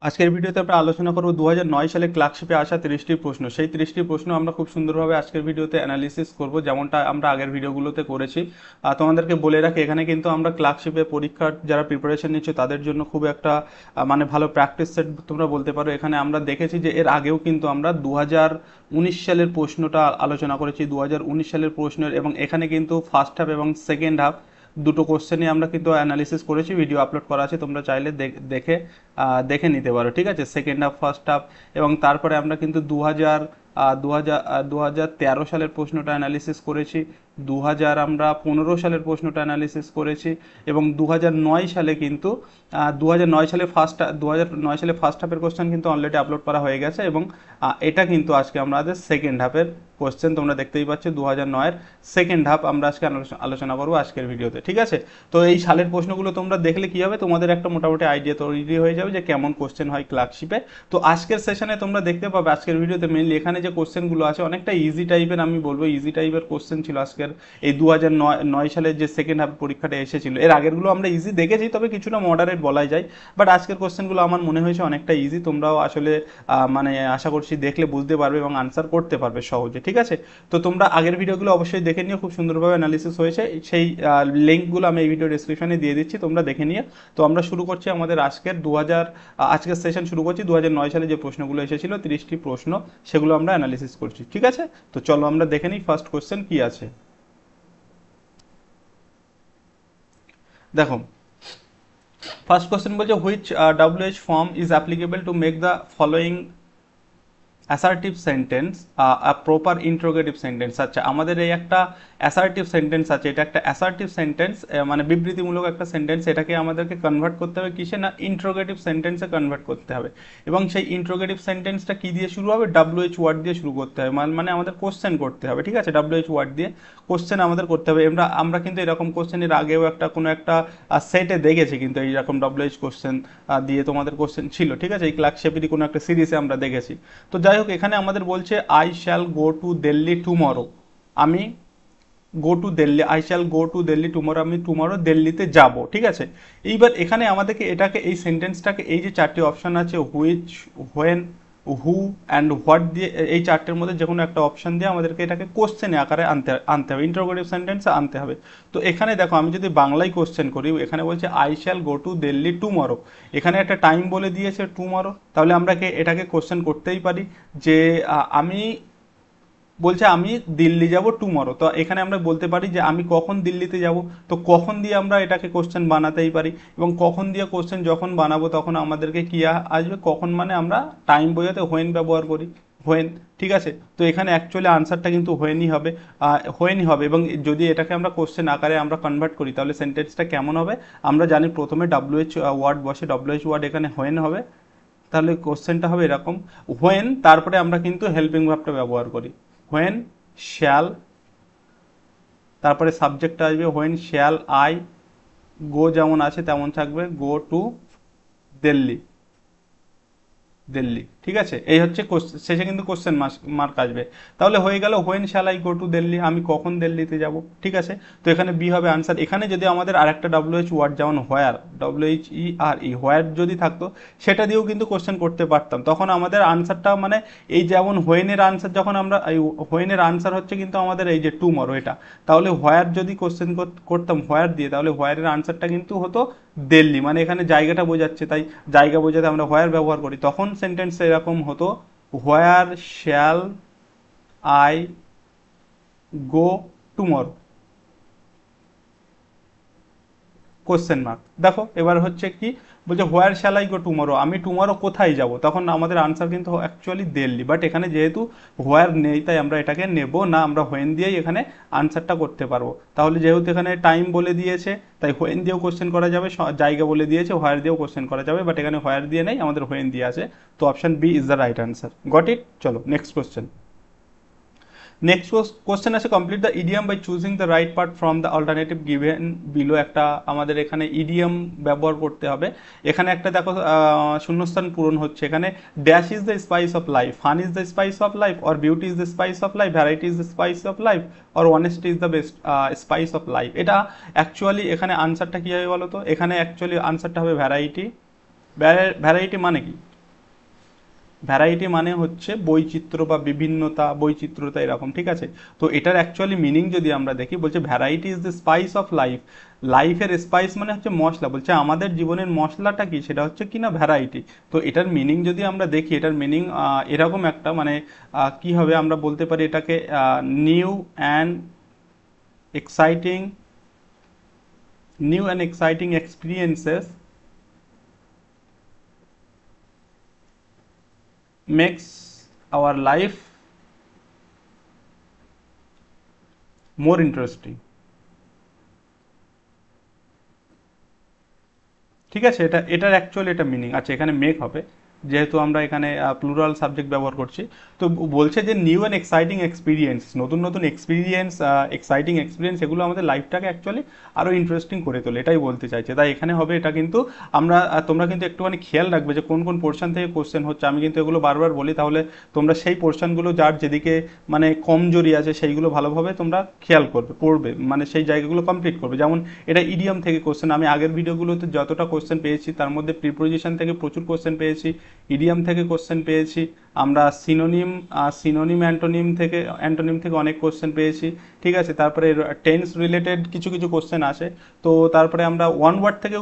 আজকের ভিডিওতে আমরা আলোচনা করব 2009 সালে ক্লার্কশিপে আসা 30টি প্রশ্ন। সেই 30টি প্রশ্ন আমরা খুব সুন্দরভাবে আজকের ভিডিওতে অ্যানালিসিস করব, যেমনটা আমরা আগের ভিডিওগুলোতে করেছি। তোমাদেরকে বলে রাখি, এখানে কিন্তু আমরা ক্লার্কশিপে পরীক্ষার যারা প্রিপারেশন নিচ্ছে তাদের জন্য খুব একটা মানে ভালো প্র্যাকটিস সেট তোমরা বলতে পারো। এখানে আমরা দেখেছি যে এর আগেও কিন্তু আমরা 2019 সালের প্রশ্নটা আলোচনা করেছি, 2019 সালের প্রশ্নের, এবং এখানে কিন্তু ফার্স্ট হাফ এবং সেকেন্ড হাফ দুটো কোশ্চেনই আমরা কিন্তু অ্যানালিসিস করেছি, ভিডিও আপলোড করা আছে, তোমরা চাইলে দেখে দেখে নিতে পারো। ঠিক আছে, সেকেন্ড হাফ ফার্স্ট হাফ। এবং তারপরে আমরা কিন্তু 2013 সালের প্রশ্নটা অ্যানালিসিস করেছি, 2015 সালের প্রশ্নটা অ্যানালিসিস করেছি, এবং 2009 সালে কিন্তু 2009 সালে ফার্স্ট হাফের কোশ্চেন কিন্তু অলরেডি আপলোড করা হয়ে গেছে। এবং এটা কিন্তু আজকে আমাদের সেকেন্ড হাফের কোশ্চেন, তোমরা দেখতেই পাচ্ছ 2009-এর সেকেন্ড হাফ আমরা আজকে আলোচনা করবো আজকের ভিডিওতে। ঠিক আছে, তো এই সালের প্রশ্নগুলো তোমরা দেখলে কি হবে, তোমাদের একটা মোটামুটি আইডিয়া তৈরি হয়ে যাবে যে কেমন কোশ্চেন হয় ক্লার্কশিপে। তো আজকের সেশনে তোমরা দেখতে পাবে, আজকের ভিডিওতে মেনলি এখানে যে কোশ্চেনগুলো আছে অনেকটা ইজি টাইপের, আমি বলবো ইজি টাইপের কোশ্চেন ছিল আজকের এই 2009 সালের যে সেকেন্ড হাফ পরীক্ষাটা এসেছিল। এর আগেরগুলো আমরা ইজি দেখেছি, তবে কিছুটা মডারেট বলাই যায়, বাট আজকের কোশ্চেনগুলো আমার মনে হয়েছে অনেকটা ইজি। তোমরাও আসলে মানে আশা করছি দেখলে বুঝতে পারবে এবং আনসার করতে পারবে সহজে। ঠিক আছে, তো তোমরা আগের ভিডিওগুলো অবশ্যই দেখে নিও, খুব সুন্দরভাবে অ্যানালিসিস হয়েছে, সেই লিঙ্কগুলো আমি এই ভিডিও ডিসক্রিপশনে দিয়ে দিচ্ছি, তোমরা দেখে নিও। তো আমরা শুরু করছি আমাদের আজকের সেশন শুরু করছি 2009 সালে যে প্রশ্নগুলো এসেছিল, 30টি প্রশ্ন, সেগুলো আমরা অ্যানালিসিস করছি। ঠিক আছে, তো চলো আমরা দেখে নিই ফার্স্ট কোশ্চেন কি আছে। দেখো, ফার্স্ট কোশ্চেন বলছে which WH form is applicable to make the following assertive sentence a proper interrogative sentence. আচ্ছা, আমাদের এই একটা অ্যাসার্টিভ সেন্টেন্স আছে, এটা একটা অ্যাসার্টিভ সেন্টেন্স, মানে বিবৃতিমূলক একটা সেন্টেন্স। এটাকে আমাদেরকে কনভার্ট করতে হবে কিসে, না ইন্ট্রোগেটিভ সেন্টেন্সে কনভার্ট করতে হবে। এবং সেই ইন্ট্রোগেটিভ সেন্টেন্সটা কি দিয়ে শুরু হবে, WH ওয়ার্ড দিয়ে শুরু করতে হবে, মানে আমাদের কোশ্চেন করতে হবে। ঠিক আছে, WH ওয়ার্ড দিয়ে কোশ্চেন আমাদের করতে হবে। আমরা কিন্তু এরকম কোশ্চেনের আগেও কোনো একটা সেটে দেখেছি, কিন্তু এইরকম WH কোশ্চেন দিয়ে তোমাদের কোশ্চেন ছিল। ঠিক আছে, এই ক্লার্কশিপেরই কোনো একটা সিরিজে আমরা দেখেছি। তো যাই হোক, এখানে আমাদের বলছে I shall go to Delhi tomorrow. আমি I shall go to Delhi tomorrow, আমি টুমরো দিল্লিতে যাব। ঠিক আছে, এইবার এখানে আমাদেরকে এটাকে এই সেন্টেন্সটাকে এই যে চারটি অপশন আছে, which, when, who and what দিয়ে, এই চারটের মধ্যে যে কোনো একটা অপশন দিয়ে আমাদেরকে এটাকে কোশ্চেনে আকারে আনতে হবে, ইন্টারোগেটিভ সেন্টেন্সে আনতে হবে। তো এখানে দেখো, আমি যদি বাংলায় কোশ্চেন করি, এখানে বলছে I shall go to Delhi tomorrow, এখানে একটা টাইম বলে দিয়েছে টুমরো, তাহলে আমরা এটাকে কোশ্চেন করতেই পারি যে আমি বলছে আমি দিল্লি যাব টুমরো, তো এখানে আমরা বলতে পারি যে আমি কখন দিল্লিতে যাব। তো কখন দিয়ে আমরা এটাকে কোশ্চেন বানাতেই পারি, এবং কখন দিয়ে কোশ্চেন যখন বানাবো তখন আমাদেরকে কি আসবে, কখন মানে আমরা টাইম বোঝাতে হোয়েন ব্যবহার করি, হোয়েন। ঠিক আছে, তো এখানে অ্যাকচুয়ালি আনসারটা কিন্তু হোয়েনই হবে। এবং যদি এটাকে আমরা কোশ্চেন আকারে আমরা কনভার্ট করি, তাহলে সেন্টেন্সটা কেমন হবে, আমরা জানি প্রথমে WH ওয়ার্ড বসে, WH ওয়ার্ড এখানে হোয়েন হবে, তাহলে কোশ্চেনটা হবে এরকম, হোয়েন, তারপরে আমরা কিন্তু হেল্পিং ভার্বটা ব্যবহার করি, হোয়েন শ্যাল, তারপরে সাবজেক্টটা আসবে হোয়েন শ্যাল আই গো, যেমন আছে তেমন থাকবে, গো টু দিল্লি, দিল্লি। ঠিক আছে, এই হচ্ছে শেষে কিন্তু কোশ্চেন মার্ক আসবে। তাহলে হয়ে গেল when shall I go to Delhi, আমি কখন দিল্লিতে যাব। ঠিক আছে, তো এখানে বি হবে আনসার। এখানে যদি আমাদের আরেকটা WH ওয়ার্ড, যেমন হোয়ার, WHERE, হোয়ার যদি থাকতো, সেটা দিয়েও কিন্তু কোশ্চেন করতে পারতাম, তখন আমাদের আনসারটা মানে এই যেমন হোয়েনের আনসার, যখন আমরা এই হোয়েনের আনসার হচ্ছে কিন্তু আমাদের এই যে টুমরো এটা, তাহলে হোয়ার যদি কোশ্চেন করতাম হোয়ার দিয়ে, তাহলে হোয়ারের আনসারটা কিন্তু হতো দিল্লি, মানে এখানে জায়গাটা বোঝাচ্ছে, তাই জায়গা বোঝাতে আমরা হোয়ার ব্যবহার করি, তখন সেন্টেন্স এরকম হতো, where shall I go tomorrow, question mark. দেখো এবার হচ্ছে কি বলছে, where shall I go tomorrow, আমি টুমরো কোথায় যাব, তখন আমাদের আনসার কিন্তু অ্যাকচুয়ালি দিল্লি, বাট এখানে যেহেতু হোয়ার নেই তাই আমরা এটাকে নেব না, আমরা হোয়েন দিয়েই এখানে আনসারটা করতে পারবো। তাহলে যেহেতু এখানে টাইম বলে দিয়েছে, তাই হোয়েন দিয়েও কোশ্চেন করা যাবে, জায়গা বলে দিয়েছে হোয়ার দিয়েও কোশ্চেন করা যাবে, বাট এখানে হোয়ার দিয়ে নেই, আমাদের হোয়েন দিয়ে আছে। তো option B is the right answer. Got it? চলো নেক্সট কোশ্চেন। নেক্সট কোশ্চেন আছে, complete the idiom by choosing the right part from the alternative given below. একটা আমাদের এখানে ইডিয়াম ব্যবহার করতে হবে। এখানে একটা দেখো শূন্যস্থান পূরণ হচ্ছে, এখানে dash is the spice of life, fun is the spice of life, or beauty is the spice of life, variety is the spice of life, or honesty is the best spice of life. এটা actually এখানে আনসারটা কী হবে বলো তো, এখানে actually আনসারটা হবে variety. Variety মানে কি, ভ্যারাইটি মানে হচ্ছে বৈচিত্র্য বা বিভিন্নতা, বৈচিত্র্যতা এরকম, ঠিক আছে। তো এটার অ্যাকচুয়ালি মিনিং যদি আমরা দেখি, বলছে variety is the spice of life. লাইফের স্পাইস মানে হচ্ছে মশলা, বলছে আমাদের জীবনের মশলাটা কি, সেটা হচ্ছে কি না ভ্যারাইটি। তো এটার মিনিং যদি আমরা দেখি, এটার মিনিং এরকম একটা মানে কি হবে, আমরা বলতে পারি এটাকে new and exciting, new and exciting experiences makes our life more interesting। ঠিক আছে, এটার অ্যাকচুয়ালি এটা মিনিং। আচ্ছা, এখানে মেক হবে, যেহেতু আমরা এখানে প্লুরাল সাবজেক্ট ব্যবহার করছি। তো বলছে যে নিউ অ্যান্ড এক্সাইটিং এক্সপিরিয়েন্স, নতুন নতুন এক্সপিরিয়েন্স, এক্সাইটিং এক্সপিরিয়েন্স, এগুলো আমাদের লাইফটাকে অ্যাকচুয়ালি আরও ইন্টারেস্টিং করে তোলে, এটাই বলতে চাইছে। তাই এখানে হবে এটা কিন্তু আমরা তোমরা কিন্তু একটুখানি খেয়াল রাখবে যে কোন কোন পোর্শন থেকে কোশ্চেন হচ্ছে। আমি কিন্তু এগুলো বারবার বলি, তাহলে তোমরা সেই পোর্শনগুলো যার যেদিকে মানে কমজোরি আছে সেইগুলো ভালোভাবে তোমরা খেয়াল করবে, পড়বে, মানে সেই জায়গাগুলো কমপ্লিট করবে। যেমন এটা ইডিয়াম থেকে কোশ্চেন, আমি আগের ভিডিওগুলোতে যতটা কোশ্চেন পেয়েছি তার মধ্যে প্রিপোজিশন থেকে প্রচুর কোশ্চেন পেয়েছি, ইডিয়াম থেকে কোশ্চেন পেয়েছি, আমরা সিনোনিম, সিনোনিম অ্যান্টোনিম থেকে অনেক কোশ্চেন পেয়েছি, ঠিক আছে। তারপরে টেন্স রিলেটেড কিছু কিছু কোশ্চেন আসে। তো তারপরে আমরা ওয়ান ওয়ার্ড থেকেও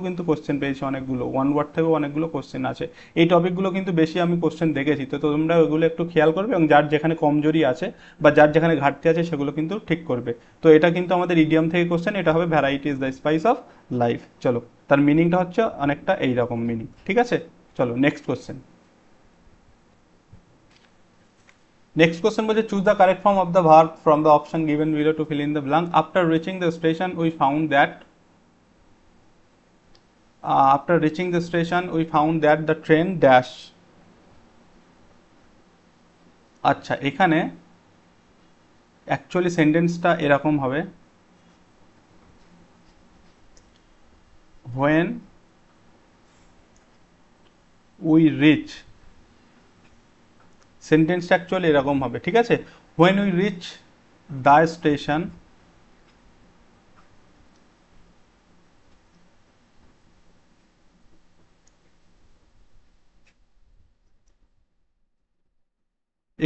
কিন্তু কোশ্চেন পেয়েছি অনেকগুলো, ওয়ান ওয়ার্ড থেকেও অনেকগুলো কোশ্চেন আছে। এই টপিকগুলো কিন্তু বেশি আমি কোশ্চেন দেখেছি। তো তোমরা ওইগুলো একটু খেয়াল করবে এবং যার যেখানে কমজোরি আছে বা যার যেখানে ঘাটতি আছে সেগুলো কিন্তু ঠিক করবে। তো এটা কিন্তু আমাদের ইডিয়াম থেকে কোশ্চেন, এটা হবে variety is the spice of life. চলো, তার মিনিংটা হচ্ছে অনেকটা এইরকম মিনিং, ঠিক আছে। চলো নেক্সট কোশ্চেন। নেক্সট কোশ্চেন বলছে choose the correct form of the verb from the option given below to fill in the blank. After reaching the station we found that, after reaching the station we found that the train dash। আচ্ছা, এখানে actually সেন্টেন্সটা এরকম হবে, when we reach, সেন্টেন্সটা actually এরকম হবে, ঠিক আছে। when we reach the station,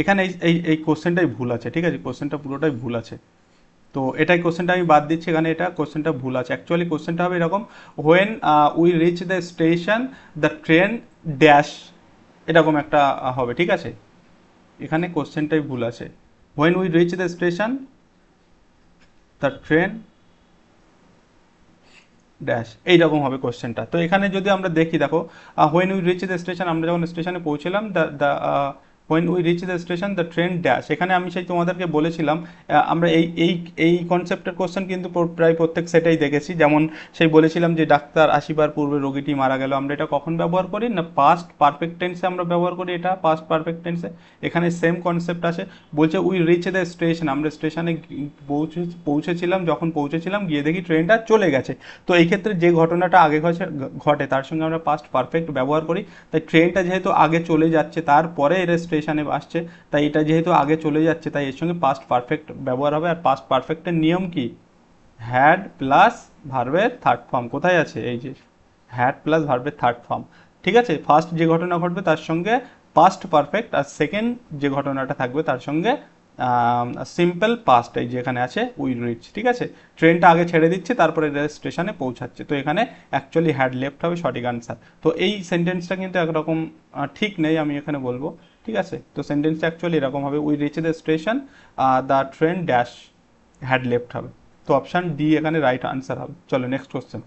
এখানে এই এই এই কোশ্চেনটাই ভুল আছে, ঠিক আছে, কোশ্চেনটা পুরোটাই ভুল আছে। তো এটাই কোশ্চেনটা আমি বাদ দিচ্ছি, এখানে এটা কোশ্চেনটা ভুল আছে। অ্যাকচুয়ালি কোশ্চেনটা হবে এরকম, when we reach the station the train dash, এরকম একটা হবে, ঠিক আছে। এখানে কোশ্চেনটাই ভুল আছে, when we reach the station the train dash, এইরকম হবে কোশ্চেনটা। তো এখানে যদি আমরা দেখি, দেখো when we reach the station, আমরা যখন স্টেশনে পৌঁছলাম, the when we reach the station the train dash, এখানে আমি সেই তোমাদেরকে বলেছিলাম আমরা এই এই এই কনসেপ্টের কোশ্চেন কিন্তু প্রায় প্রত্যেক সেটাই দেখেছি। যেমন সেই বলেছিলাম যে ডাক্তার আসিবার পূর্বে রোগীটি মারা গেল, আমরা এটা কখন ব্যবহার করি না, পাস্ট পারফেক্ট টেন্সে আমরা ব্যবহার করি, এটা পাস্ট পারফেক্ট টেন্সে। এখানে সেম কনসেপ্ট আছে, বলছে উই রিচ দ্য স্টেশন, আমরা স্টেশনে পৌঁছেছিলাম, যখন পৌঁছেছিলাম গিয়ে দেখি ট্রেনটা চলে গেছে। তো এই ক্ষেত্রে যে ঘটনাটা আগে ঘটে তার সঙ্গে আমরা পাস্ট পারফেক্ট ব্যবহার করি। তাই ট্রেনটা যেহেতু আগে চলে যাচ্ছে, তারপরে এর স্টেশনে আসছে, তাই এটা যেহেতু আগে চলে যাচ্ছে, তাই এর সঙ্গে পাস্ট পারফেক্ট ব্যবহার হবে। আর পাস্ট পারফেক্টের নিয়ম কি, হ্যাড প্লাস ভার্বের থার্ড ফর্ম। কোথায় আছে, এই যে হ্যাড প্লাস ভার্বের থার্ড ফর্ম, ঠিক আছে। ফার্স্ট যে ঘটনা ঘটবে তার সঙ্গে পাস্ট পারফেক্ট, আর সেকেন্ড যে ঘটনাটা থাকবে তার সঙ্গে সিম্পল পাস্ট, এই যেখানে আছে উই রিচ, ঠিক আছে। ট্রেনটা আগে ছেড়ে দিচ্ছে, তারপরে স্টেশনে পৌঁছাচ্ছে, তো এখানে অ্যাকচুয়ালি হ্যাড লেফট হবে সঠিক আনসার। তো এই সেন্টেন্সটা কিন্তু একরকম ঠিক নেই, আমি এখানে বলবো, ঠিক আছে। তো সেন্টেন্সটা অ্যাকচুয়ালি এরকম হবে, we reach the station the train dash had left হবে। তো অপশান ডি এখানে রাইট আনসার হবে। চলো নেক্সট কোশ্চেন।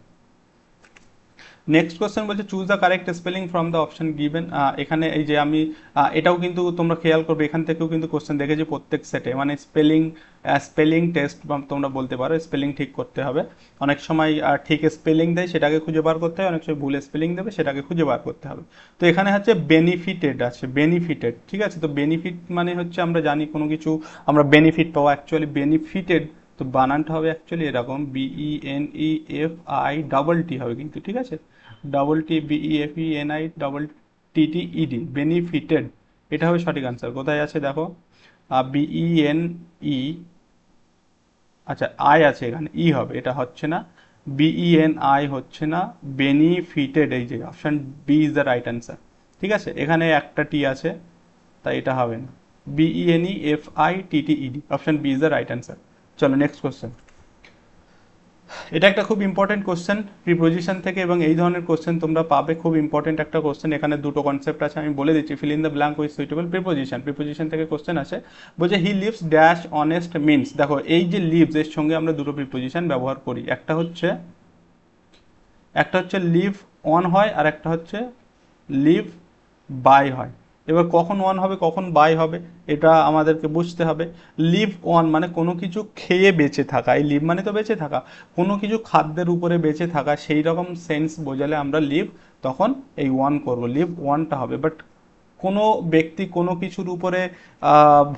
নেক্সট কোশ্চেন বলছে choose the correct spelling from the option given. এখানে এই যে আমি এটাও কিন্তু তোমরা খেয়াল করবে, এখান থেকেও কিন্তু কোশ্চেন দেখেছি প্রত্যেক সেটে, মানে স্পেলিং টেস্ট তোমরা বলতে পারো, স্পেলিং ঠিক করতে হবে। অনেক সময় ঠিক স্পেলিং দেয়, সেটাকে খুঁজে বার করতে হবে, অনেক সময় ভুল স্পেলিং দেবে, সেটাকে খুঁজে বার করতে হবে। তো এখানে হচ্ছে বেনিফিটেড আছে, বেনিফিটেড, ঠিক আছে। তো বেনিফিট মানে হচ্ছে আমরা জানি কোনো কিছু আমরা বেনিফিট পাওয়া, অ্যাকচুয়ালি বেনিফিটেড, তো বানানটা হবে অ্যাকচুয়ালি এরকম, BENEFI হবে কিন্তু, ঠিক আছে। BEFENI বেনিফিটেড, এটা হবে সঠিক আনসার। কোথায় আছে দেখো, BENE, আচ্ছা আই আছে এখানে, ই হবে, এটা হচ্ছে না, BENI হচ্ছে না, বেনিফিটেড, এই যে option B is the right answer. ঠিক আছে, এখানে একটা টি আছে, তাই এটা হবে না। BENEFITTED, option B is the right answer. চলো নেক্সট কোশ্চেন। এটা একটা খুব ইম্পর্টেন্ট কোশ্চেন প্রিপোজিশন থেকে, এবং এই ধরনের কোশ্চেন তোমরা পাবে, খুব ইম্পর্টেন্ট একটা কোশ্চেন। এখানে দুটো কনসেপ্ট আছে, আমি বলে দিচ্ছি। Feel in the blank with suitable preposition. Preposition থেকে কোশ্চেন আছে, বলছে he lives dash honest means. দেখো এই যে লিভস, এর সঙ্গে আমরা দুটো প্রিপোজিশন ব্যবহার করি, একটা হচ্ছে লিভ অন হয়, আর একটা হচ্ছে লিভ বাই হয়। এবার কখন অন হবে কখন বাই হবে এটা আমাদেরকে বুঝতে হবে। লিভ অন মানে কোনো কিছু খেয়ে বেঁচে থাকা, এই লিভ মানে তো বেঁচে থাকা, কোনো কিছু খাদ্যের উপরে বেঁচে থাকা, সেই রকম সেন্স বোঝালে আমরা লিভ তখন এই ওয়ান করব, লিভ ওয়ানটা হবে। বাট কোনো ব্যক্তি কোনো কিছুর উপরে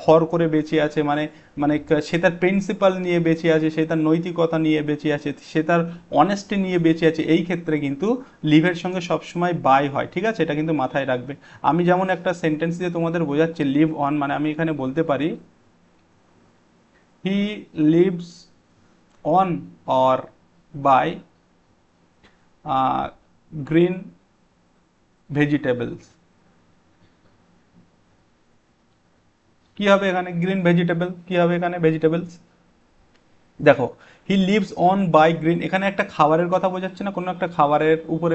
ভর করে বেঁচে আছে, মানে মানে সে তার প্রিন্সিপাল নিয়ে বেঁচে আছে, সে তার নৈতিকতা নিয়ে বেঁচে আছে, সে তার অনেস্টি নিয়ে বেঁচে আছে, এই ক্ষেত্রে কিন্তু লিভের সঙ্গে সবসময় বাই হয়। ঠিক আছে, এটা কিন্তু মাথায় রাখবে। আমি যেমন একটা সেন্টেন্স দিয়ে তোমাদের বোঝাচ্ছি, লিভ অন মানে আমি এখানে বলতে পারি he lives on or by green vegetables. কি হবে এখানে, গ্রিন ভেজিটেবল, কি হবে এখানে ভেজিটেবলস। দেখো he lives on by green, এখানে একটা খাবারের কথা বোঝাচ্ছে না, কোনো একটা খাবারের উপরে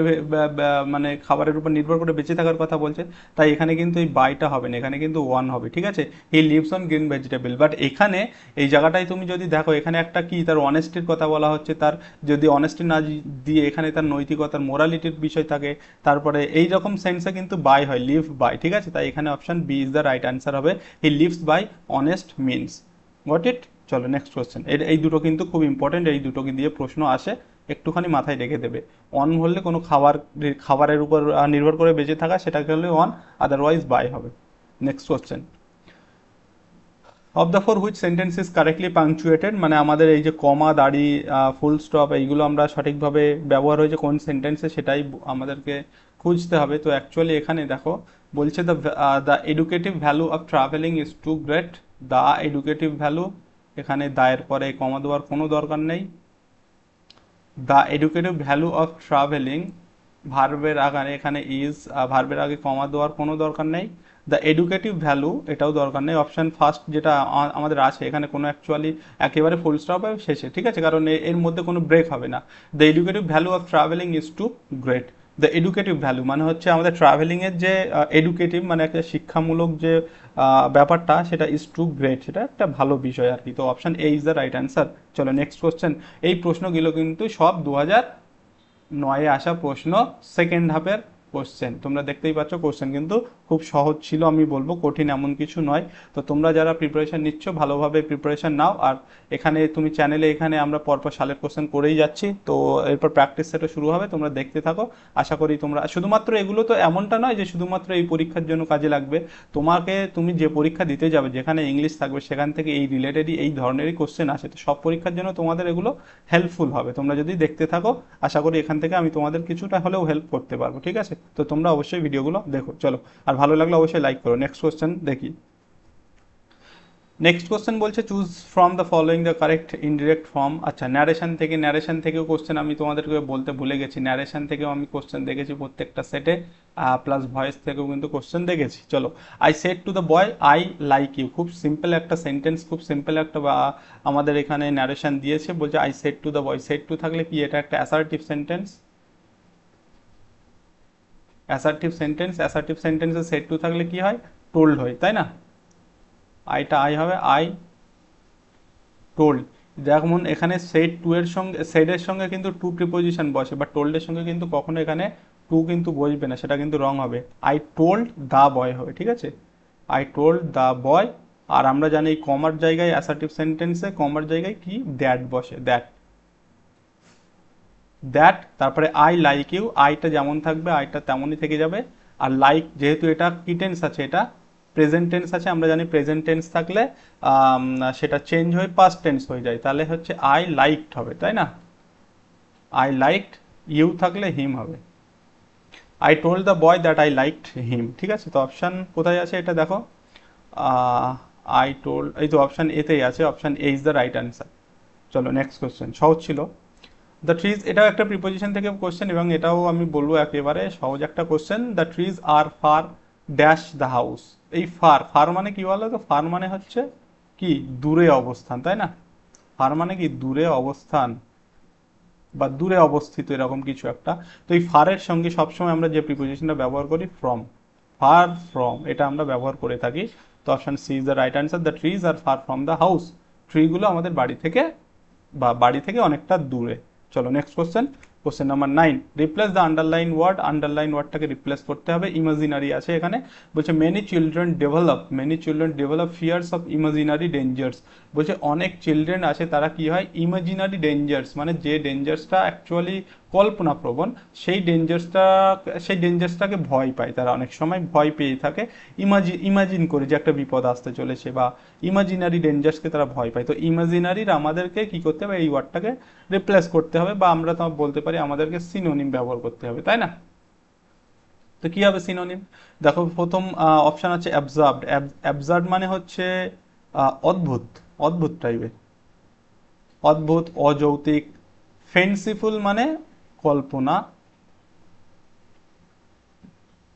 মানে খাবারের উপর নির্ভর করে বেঁচে থাকার কথা বলছে, তাই এখানে কিন্তু এই বাইটা হবে না, এখানে কিন্তু ওয়ান হবে। ঠিক আছে, হি lives on green vegetable. But এখানে এই জায়গাটায় তুমি যদি দেখো, এখানে একটা কি তার অনেস্টির কথা বলা হচ্ছে, তার যদি অনেস্টি না দিয়ে এখানে তার নৈতিকতার মোরালিটির বিষয় থাকে, তারপরে এই রকম সেন্সে কিন্তু বাই হয়, লিভ বাই। ঠিক আছে, তাই এখানে option B is the right answer হবে, he lives by honest means. Got it. চলো নেক্সট কোয়েশ্চেন। এই দুটো কিন্তু খুব ইম্পর্টেন্ট, এই দুটোকে দিয়ে প্রশ্ন আসে, একটুখানি মাথায় রেখে দেবে। অন হলে কোনো খাবারের উপর নির্ভর করে বেঁচে থাকা, সেটাকে হলে অন, আদারওয়াইজ বাই হবে। Next question. Of the four which sentence is correctly পাংচুয়েটেড, মানে আমাদের এই যে কমা, দাড়ি, ফুল স্টপ, এইগুলো আমরা সঠিকভাবে ব্যবহার হয়েছে কোন সেন্টেন্সে, সেটাই আমাদেরকে খুঁজতে হবে। তো অ্যাকচুয়ালি এখানে দেখো বলছে the educative value of travelling is too great. The educative value, এখানে দায়ের পরে কমা দেওয়ার কোনো দরকার নেই। The educative value of travelling, ভার্বের আগে এখানে ইজ, ভার্বের আগে কমা দেওয়ার কোনো দরকার নেই। দ্য এডুকেটিভ ভ্যালু, এটাও দরকার নেই। অপশন ফার্স্ট যেটা আমাদের আছে, এখানে কোনো অ্যাকচুয়ালি একেবারে ফুল স্টপ হবে শেষে। ঠিক আছে, কারণ এর মধ্যে কোনো ব্রেক হবে না। The educative value of travelling is too great. The educative value মানে হচ্ছে আমাদের ট্রাভেলিংয়ের যে এডুকেটিভ, মানে একটা শিক্ষামূলক যে ব্যাপারটা, সেটা ইজ টু গ্রেট, সেটা একটা ভালো বিষয় আর কি। তো option A is the right answer. চলো নেক্সট কোশ্চেন। এই প্রশ্নগুলো কিন্তু সব 2009-এ আসা প্রশ্ন, সেকেন্ড হাফের কোশ্চেন। তোমরা দেখতেই পাচ্ছ কোশ্চেন কিন্তু খুব সহজ ছিল, আমি বলবো কঠিন এমন কিছু নয়। তো তোমরা যারা প্রিপারেশন নিচ্ছ, ভালোভাবে প্রিপারেশন নাও। আর এখানে তুমি চ্যানেলে, এখানে আমরা পরপর সালের কোশ্চেন করেই যাচ্ছি, তো এরপর প্র্যাকটিস সেটা শুরু হবে, তোমরা দেখতে থাকো। আশা করি তোমরা, শুধুমাত্র এগুলো তো এমনটা নয় যে শুধুমাত্র এই পরীক্ষার জন্য কাজে লাগবে। তুমি যে পরীক্ষা দিতে যাবে, যেখানে ইংলিশ থাকবে, সেখান থেকে এই রিলেটেডই, এই ধরনেরই কোশ্চেন আসে। তো সব পরীক্ষার জন্য তোমাদের এগুলো হেল্পফুল হবে, তোমরা যদি দেখতে থাকো। আশা করি এখান থেকে আমি তোমাদের কিছুটা হলেও হেল্প করতে পারবো। ঠিক আছে, তো তোমরা অবশ্যই ভিডিওগুলো দেখো। চলো, আর ভালো লাগলে অবশ্যই লাইক করো। নেক্সট কোশ্চেন দেখি। নেক্সট কোশ্চেন বলছে choose from the following the correct indirect form. আচ্ছা, ন্যারেশন থেকেও কোশ্চেন আমি তোমাদেরকে বলতে ভুলে গেছি, ন্যারেশন থেকেও আমি কোশ্চেন দেখেছি প্রত্যেকটা সেটে, প্লাস ভয়েস থেকেও কিন্তু কোশ্চেন দেখেছি। চলো, I said to the boy I like you, খুব সিম্পল একটা সেন্টেন্স, খুব সিম্পল একটা, বা আমাদের এখানে ন্যারেশন দিয়েছে, বলছে I said to the boy. Said to থাকলে কি, এটা একটা অ্যাসার্টিভ সেন্টেন্স। অ্যাসার্টিভ সেন্টেন্সে সেড টু থাকলে কি হয়, টোল্ড হয়, তাই না। আইটা আই হবে, আই টোল্ড। যেমন এখানে সেড টু এর সঙ্গে, সেডের সঙ্গে কিন্তু টু প্রিপোজিশন বসে, বা টোল্ডের সঙ্গে কিন্তু কখনো এখানে টু কিন্তু বসবে না, সেটা কিন্তু রং হবে। আই টোল্ড দ্য বয় হবে। ঠিক আছে, আই টোল্ড দ্য বয়। আর আমরা জানি কমার জায়গায়, অ্যাসার্টিভ সেন্টেন্সে কমার জায়গায় কি, দ্যাট বসে, দ্যাট। তারপরে আই লাইক ইউ, আইটা যেমন থাকবে আইটা তেমনই থেকে যাবে। আর লাইক, যেহেতু এটা কি টেন্স আছে, এটা প্রেজেন্ট টেন্স আছে, আমরা জানি প্রেজেন্ট টেন্স থাকলে সেটা চেঞ্জ হয়ে পাস্ট টেন্স হয়ে যায়, তাহলে হচ্ছে আই লাইকড হবে, তাই না। আই লাইকড, ইউ থাকলে হিম হবে। I told the boy that I liked him. ঠিক আছে, তো অপশান কোথায় আছে এটা দেখো, আই টোল্ড, এই তো অপশান এতেই আছে, option A is the right answer. চলো নেক্সট কোয়েশ্চেন, সহজ ছিল। দ্য ট্রিজ, এটাও একটা প্রিপোজিশন থেকে কোশ্চেন এবং এটাও আমি বলবো একেবারে সহজ একটা question. The trees are far dash the house. এই ফার, ফার মানে কি বলো তো? ফার মানে হচ্ছে কি দূরে অবস্থান, তাই না? ফার মানে কি দূরে অবস্থান বা দূরে অবস্থিত, এরকম কিছু একটা। তো এই ফারের সঙ্গে সবসময় আমরা যে প্রিপোজিশনটা ব্যবহার করি ফ্রম, ফার ফ্রম, এটা আমরা ব্যবহার করে থাকি। তো option C is the right answer. The trees are far from the house. ট্রিগুলো আমাদের বাড়ি থেকে বা বাড়ি থেকে অনেকটা দূরে। চলো next question, question number 9। Replace the underline word. Underline ওয়ার্ডটাকে রিপ্লেস করতে হবে, ইমাজিনারি আছে এখানে। বলছে many children develop fears of imaginary dangers. বলছে অনেক চিলড্রেন আছে, তারা কি হয়, ইমাজিনারি ডেঞ্জার্স মানে যে ডেঞ্জার্সটা অ্যাকচুয়ালি কল্পনাপ্রবণ, সেই ডেঞ্জার্সটাকে ভয় পায়। তারা অনেক সময় ভয় পেয়ে থাকে, ইমাজিন করে যে একটা বিপদ আসতে চলেছে, বা ইমাজিনারি ডেঞ্জার্সকে তারা ভয় পায়। তো ইমাজিনারির আমাদেরকে কি করতে হবে, এই ওয়ার্ডটাকে রিপ্লেস করতে হবে, বা আমরা তো বলতে পারি আমাদেরকে সিনোনিম ব্যবহার করতে হবে, তাই না? তো কি হবে সিনোনিম? দেখো প্রথম অপশন আছে অ্যাবসার্বড। অ্যাবসার্ড মানে হচ্ছে অদ্ভুত, অদ্ভুত টাইপের, অদ্ভুত, অযৌক্তিক। ফেন্সিফুল মানে কল্পনা,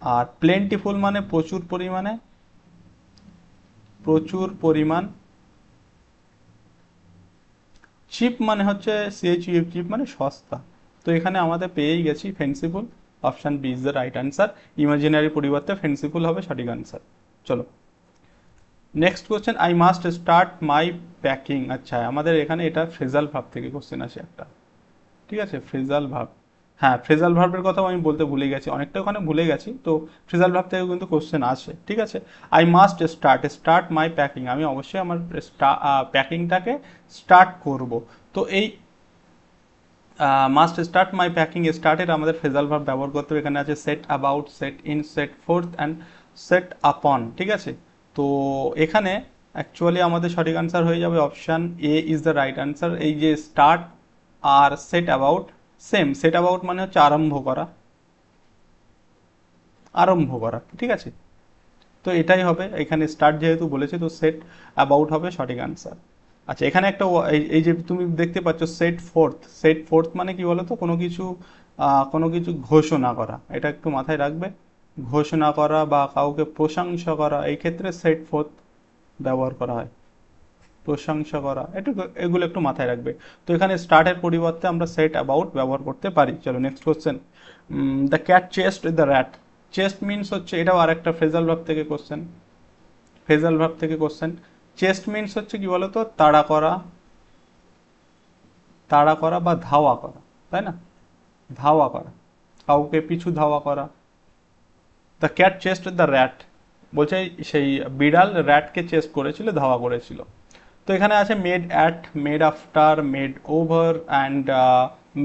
আর প্লেন্টিফুল মানে প্রচুর পরিমাণে, প্রচুর পরিমাণ। চিপ মানে হচ্ছে CHUP, চিপ মানে সস্তা। তো এখানে আমাদের পেয়েই গেছি fanciful. Option B is the right answer. Imaginary পরিবর্তে ফেন্সিফুল হবে সঠিক অ্যান্সার। চলো next question, I must start my packing. আচ্ছা আমাদের এখানে এটা ফ্রেজাল ভার্ব থেকে কোশ্চেন আছে একটা, ঠিক আছে? ফ্রেজাল ভার্ব, হ্যাঁ ফ্রেজাল ভার্বের কথাও আমি বলতে ভুলে গেছি, অনেকটা ওখানে ভুলে গেছি। তো ফ্রেজাল ভার্ব থেকেও কিন্তু কোশ্চেন আছে, ঠিক আছে? I must start my packing, আমি অবশ্যই আমার প্যাকিংটাকে স্টার্ট করব। তো এই মাস্ট স্টার্ট মাই প্যাকিং, স্টার্টের আমাদের ফ্রেজাল ভার্ব ব্যবহার করতে হবে। এখানে আছে set about, set in, set fourth and set আপন, ঠিক আছে? তো এখানে অ্যাকচুয়ালি আমাদের সঠিক আনসার হয়ে যাবে option A is the right answer. এই যে স্টার্ট আর set about same. Set about মানে হচ্ছে আরম্ভ করা, আরম্ভ করা, ঠিক আছে? তো এটাই হবে, এখানে স্টার্ট যেহেতু বলেছে তো সেট অ্যাবাউট হবে সঠিক আনসার। আচ্ছা এখানে একটা এই যে তুমি দেখতে পাচ্ছ সেট ফোর্থ, সেট ফোর্থ মানে কি বলো তো? কোনো কিছু ঘোষণা করা, এটা একটু মাথায় রাখবে। ঘোষণা করা বা কাউকে প্রশংসা করা, এই ক্ষেত্রে সেট ফোর্থ ব্যবহার করা হয়। প্রশংসা করা, একটু এগুলো একটু মাথায় রাখবে। তো এখানে স্টার্টের পরিবর্তে আমরা সেট অ্যাবাউট ব্যবহার করতে পারি। চলো next question, the cat chest the rat. Chest means হচ্ছে, এটাও আর একটা ফ্রেজাল ভার্ব থেকে কোশ্চেন, ফ্রেজাল ভার্ব থেকে কোশ্চেন। চেস্ট মিনস হচ্ছে কি বলতো? তাড়া করা, তাড়া করা বা ধাওয়া করা, তাই না? ধাওয়া করা, কাউকে পিছু ধাওয়া করা। The cat chest the rat, বলছে সেই বিড়াল র্যাটকে চেস্ট করেছিল, ধাওয়া করেছিল। তো এখানে আছে made at, made after, made over and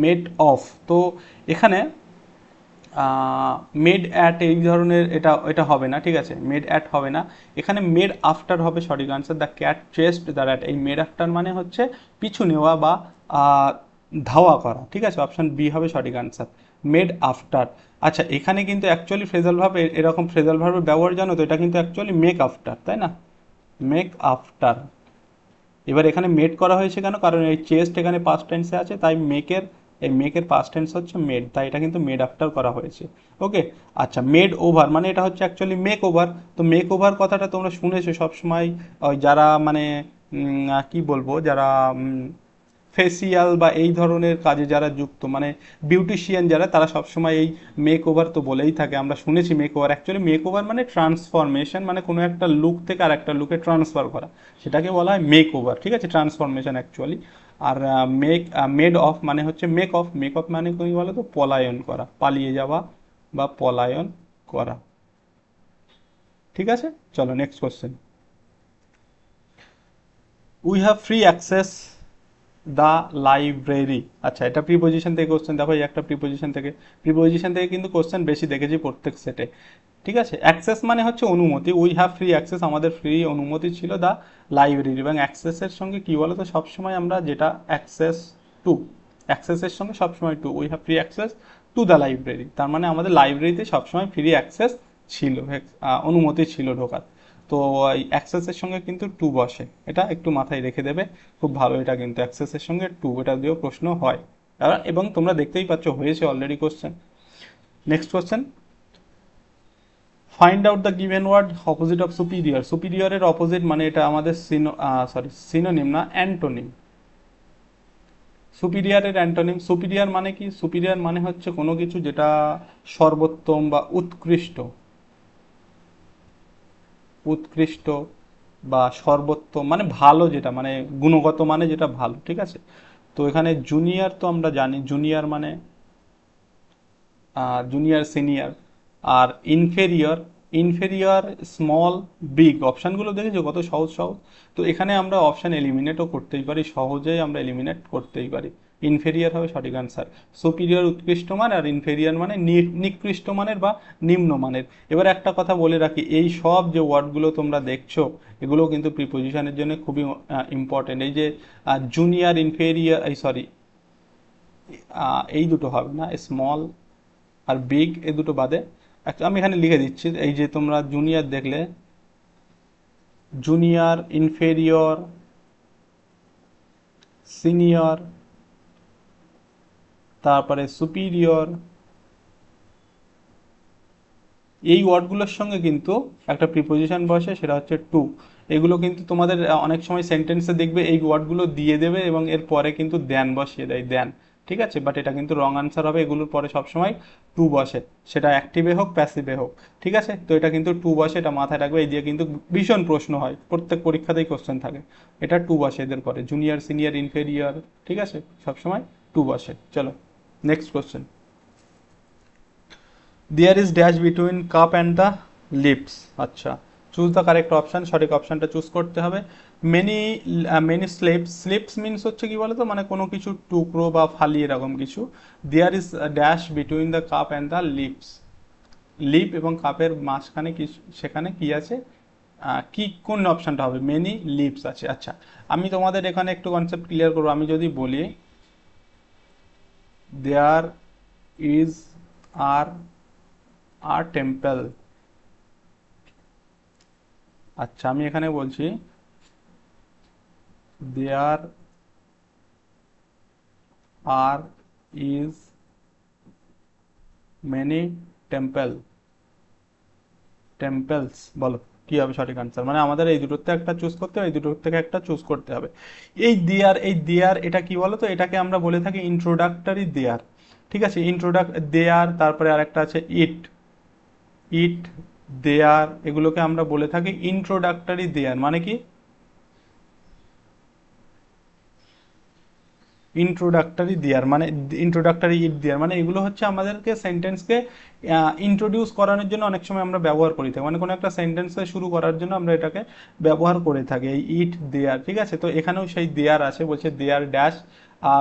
made of. তো এখানে মেড অ্যাট এই ধরনের, এটা এটা হবে না, ঠিক আছে? মেড অ্যাট হবে না, এখানে মেড আফটার হবে সঠিক answer. The cat chest the rat, এই মেড আফটার মানে হচ্ছে পিছু নেওয়া বা ধাওয়া করা, ঠিক আছে? অপশন বি হবে সঠিক আনসার, মেড আফটার। আচ্ছা এখানে কিন্তু অ্যাকচুয়ালি ফ্রেজাল ভাবে, এরকম ফ্রেজাল ভার্বের ব্যবহার জানো তো? এটা কিন্তু অ্যাকচুয়ালি মেক আফটার, তাই না? Make after. এবার এখানে মেড করা হয়েছে কেন? কারণ এই চেস্ট এখানে পাস্ট টেন্সে আছে, তাই মেকের পাস্ট টেন্স হচ্ছে মেড, তাই এটা কিন্তু মেড আফটার করা হয়েছে। ওকে। আচ্ছা মেড ওভার মানে এটা হচ্ছে অ্যাকচুয়ালি মেক ওভার। তো মেক ওভার কথাটা তোমরা শুনেছো সবসময়, ওই যারা মানে কি বলবো, যারা ফেসিয়াল বা এই ধরনের কাজে যারা যুক্ত, মানে বিউটিশিয়ান যারা, তারা সবসময় এই মেক ওভার তো বলেই থাকে, আমরা শুনেছি make over. Actually make over মানে ট্রান্সফরমেশন, মানে কোনো একটা লুক থেকে আর একটা লুকে ট্রান্সফার করা, সেটাকে বলা হয় মেক ওভার, ঠিক আছে? Transformation actually. আর মেড অফ মানে হচ্ছে মেক অফ। মেক অফ মানে কি বলো তো? পলায়ন করা, পালিয়ে যাওয়া বা পলায়ন করা, ঠিক আছে? চলো next question, we have free access the library. আচ্ছা এটা প্রিপোজিশন থেকে কোশ্চেন, দেখো এই একটা প্রিপোজিশন থেকে কিন্তু কোশ্চেন বেশি দেখেছি প্রত্যেক সেটে, ঠিক আছে? অ্যাক্সেস মানে হচ্ছে অনুমতি, উই হ্যাভ ফ্রি অ্যাক্সেস, আমাদের ফ্রি অনুমতি ছিল দ্য লাইব্রেরি। এবং অ্যাক্সেসের সঙ্গে কি বলো তো? সবসময় আমরা যেটা অ্যাক্সেস টু, অ্যাক্সেসের সঙ্গে সবসময় to, we have free access to the library, তার মানে আমাদের লাইব্রেরিতে সবসময় ফ্রি অ্যাক্সেস ছিল, অনুমতি ছিল ঢোকার। তো এই অ্যাক্সেসের সঙ্গে কিন্তু টু বসে, এটা একটু মাথায় রেখে দেবে, খুব ভালো। এটা কিন্তু অ্যাক্সেসের সঙ্গে টু, এটা দিয়েও প্রশ্ন হয়, এবং তোমরা দেখতেই পাচ্ছ হয়েছে already question. Next question, find out the given word opposite of superior. সুপিরিয়রের অপোজিট মানে এটা আমাদের সিনোনিম না, অ্যান্টোনিম। সুপিরিয়রের অ্যান্টোনিম, সুপিরিয়র মানে কি? সুপিরিয়র মানে হচ্ছে কোনো কিছু যেটা সর্বোত্তম বা উৎকৃষ্ট, উৎকৃষ্ট বা সর্বোত্তম মানে ভালো, যেটা মানে গুণগত মানে যেটা ভালো, ঠিক আছে। তো এখানে জুনিয়র তো আমরা জানি, জুনিয়র মানে জুনিয়র সিনিয়র। আর ইনফেরিয়র, ইনফেরিয়র স্মল বিগ, অপশানগুলো দেখেছো কত সহজ সহজ। তো এখানে আমরা অপশান এলিমিনেটও করতেই পারি, সহজেই আমরা এলিমিনেট করতেই পারি। ইনফেরিয়র হবে সঠিক আনসার। সুপিরিয়র উৎকৃষ্ট মান, আর ইনফেরিয়র মানে নিকৃষ্ট মানের বা নিম্নমানের। এবার একটা কথা বলে রাখি, এই সব যে ওয়ার্ডগুলো তোমরা দেখছো এগুলো কিন্তু প্রিপোজিশনের জন্য খুবই ইম্পর্টেন্ট। এই যে জুনিয়র, ইনফেরিয়র, এই সরি, এই দুটো হবে না, স্মল আর বিগ এই দুটো বাদে। আমি এখানে লিখে দিচ্ছি, এই যে তোমরা জুনিয়র দেখলে, জুনিয়র, ইনফেরিয়র, সিনিয়র, তারপরে সুপিরিয়র, এই ওয়ার্ডগুলোর সঙ্গে কিন্তু একটা প্রিপোজিশন বসে, সেটা হচ্ছে টু। এগুলো কিন্তু তোমাদের অনেক সময় সেন্টেন্সে দেখবে এই ওয়ার্ডগুলো দিয়ে দেবে এবং এর পরে কিন্তু দেন বসিয়ে দেয়, দেন, ঠিক আছে। বাট এটা কিন্তু রং আনসার হবে, এগুলোর পরে সবসময় টু বসে, সেটা অ্যাক্টিভে হোক প্যাসিভে হোক, ঠিক আছে। তো এটা কিন্তু টু বসে, এটা মাথায় রাখবে। এই দিয়ে কিন্তু ভীষণ প্রশ্ন হয়, প্রত্যেক পরীক্ষাতেই কোশ্চেন থাকে। এটা টু বসে এদের পরে, জুনিয়র, সিনিয়র, ইনফেরিয়র, ঠিক আছে, সবসময় টু বসে। চলো next question, there is dash between cup and the lips. আচ্ছা, চুজ দ্য কারেক্ট অপশান, সঠিক অপশানটা চুজ করতে হবে। Many many slips, slips means হচ্ছে কি বলতো, মানে কোনো কিছু টুকরো বা ফালি এরকম কিছু। There is dash between the cup and the lips, lip এবং কাপের মাঝখানে কি, সেখানে কি আছে, কি কোন অপশানটা হবে? মেনি লিপস আছে। আচ্ছা, আমি তোমাদের এখানে একটু কনসেপ্ট ক্লিয়ার করবো। আমি যদি বলি দেয়ার ইজ আর আ টেম্পল, আচ্ছা আমি এখানে বলছি দেয়ার আর ইজ মেনি টেম্পল, টেম্পলস, বলো কি হবে সঠিক আনসার? মানে আমাদের এই দুটোর থেকে একটা চুজ করতে হবে, এই দুটোর থেকে একটা চুজ করতে হবে। এই দেয়ার, এই দেয়ার এটা কি বলো তো, এটাকে আমরা বলে থাকি ইন্ট্রোডাক্টরি দেয়ার, ঠিক আছে। দেয়ার, তারপরে আরেকটা আছে ইট, ইট, দেয়ার, এগুলোকে আমরা বলে থাকি ইন্ট্রোডাক্টরি দেয়ার। মানে কি? ইন্ট্রোডাক্টরি দেয়ার মানে, ইন্ট্রোডাক্টরি ইট দেয়ার মানে এগুলো হচ্ছে আমাদেরকে সেন্টেন্সকে ইন্ট্রোডিউস করানোর জন্য অনেক সময় আমরা ব্যবহার করি থাকি, মানে কোনো একটা সেন্টেন্সে শুরু করার জন্য আমরা এটাকে ব্যবহার করে থাকি, এই ইট দেয়ার, ঠিক আছে। তো এখানেও সেই দেয়ার আছে, বলছে there dash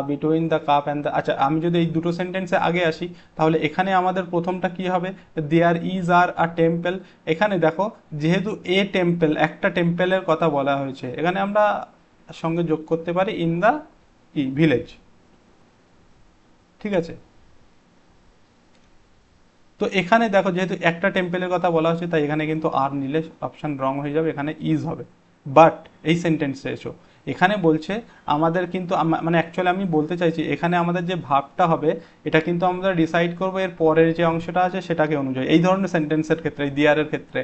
between the cup and the. আচ্ছা, আমি যদি এই দুটো সেন্টেন্সে আগে আসি, তাহলে এখানে আমাদের প্রথমটা কি হবে? There is are a temple. এখানে দেখো, যেহেতু এ টেম্পল, একটা টেম্পলের কথা বলা হয়েছে, এখানে আমরা সঙ্গে যোগ করতে পারি ইন দ্য কি ভিলেজ, ঠিক আছে। তো এখানে দেখো, যেহেতু একটা টেম্পলের কথা বলা হচ্ছে, তাই এখানে কিন্তু আর নিলে অপশন রং হয়ে যাবে, এখানে ইজ হবে। বাট এই সেন্টেন্সে এসো, এখানে বলছে আমাদের কিন্তু মানে অ্যাকচুয়ালি আমি বলতে চাইছি, এখানে আমাদের যে ভাবটা হবে এটা কিন্তু আমরা ডিসাইড করবো এর পরের যে অংশটা আছে সেটাকে অনুযায়ী। এই ধরনের সেন্টেন্সের ক্ষেত্রে, দিয়ারের ক্ষেত্রে,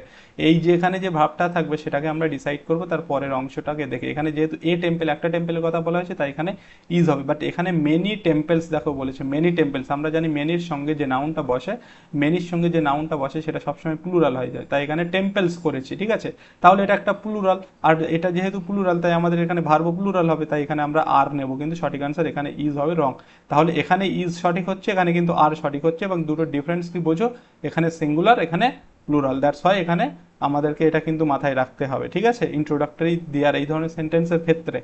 এই যে এখানে যে ভাবটা থাকবে সেটাকে আমরা ডিসাইড করবো তার পরের অংশটাকে দেখে। এখানে যেহেতু এ টেম্পল, একটা টেম্পলের কথা বলা হয়েছে, তাই এখানে ইজ হবে। বাট এখানে মেনি টেম্পলস দেখো বলেছে, মেনি টেম্পলস, আমরা জানি মেনির সঙ্গে যে নাউনটা বসে, মেনির সঙ্গে যে নাউনটা বসে সেটা সবসময় প্লুরাল হয়ে যায়, তাই এখানে টেম্পলস করেছি, ঠিক আছে। তাহলে এটা একটা প্লুরাল, আর এটা যেহেতু প্লুরাল তাই আমাদের এখানে ভার্ব প্লুরাল হবে, তাই এখানে আমরা আর নেব, কিন্তু সঠিক আনসার এখানে ইজ হবে, রং। তাহলে এখানে ইজ সঠিক হচ্ছে, এখানে কিন্তু আর সঠিক হচ্ছে, এবং দুটো ডিফারেন্স কি বোঝো, এখানে সিঙ্গুলার, এখানে প্লুরাল, দ্যাটস হয় এখানে আমাদেরকে এটা কিন্তু মাথায় রাখতে হবে, ঠিক আছে, ইন্ট্রোডাক্টরি দেয়ার এই ধরনের সেন্টেন্সের ক্ষেত্রে।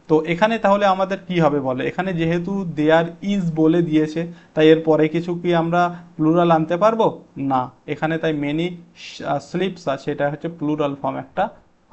তো এখানে তাহলে আমাদের কি হবে বলে, এখানে যেহেতু দেয়ার ইজ বলে দিয়েছে, তাই এর পরে কিছু কি আমরা প্লুরাল আনতে পারবো না, এখানে তাই মেনি স্লিপস আছে, এটা হচ্ছে প্লুরাল ফর্ম একটা,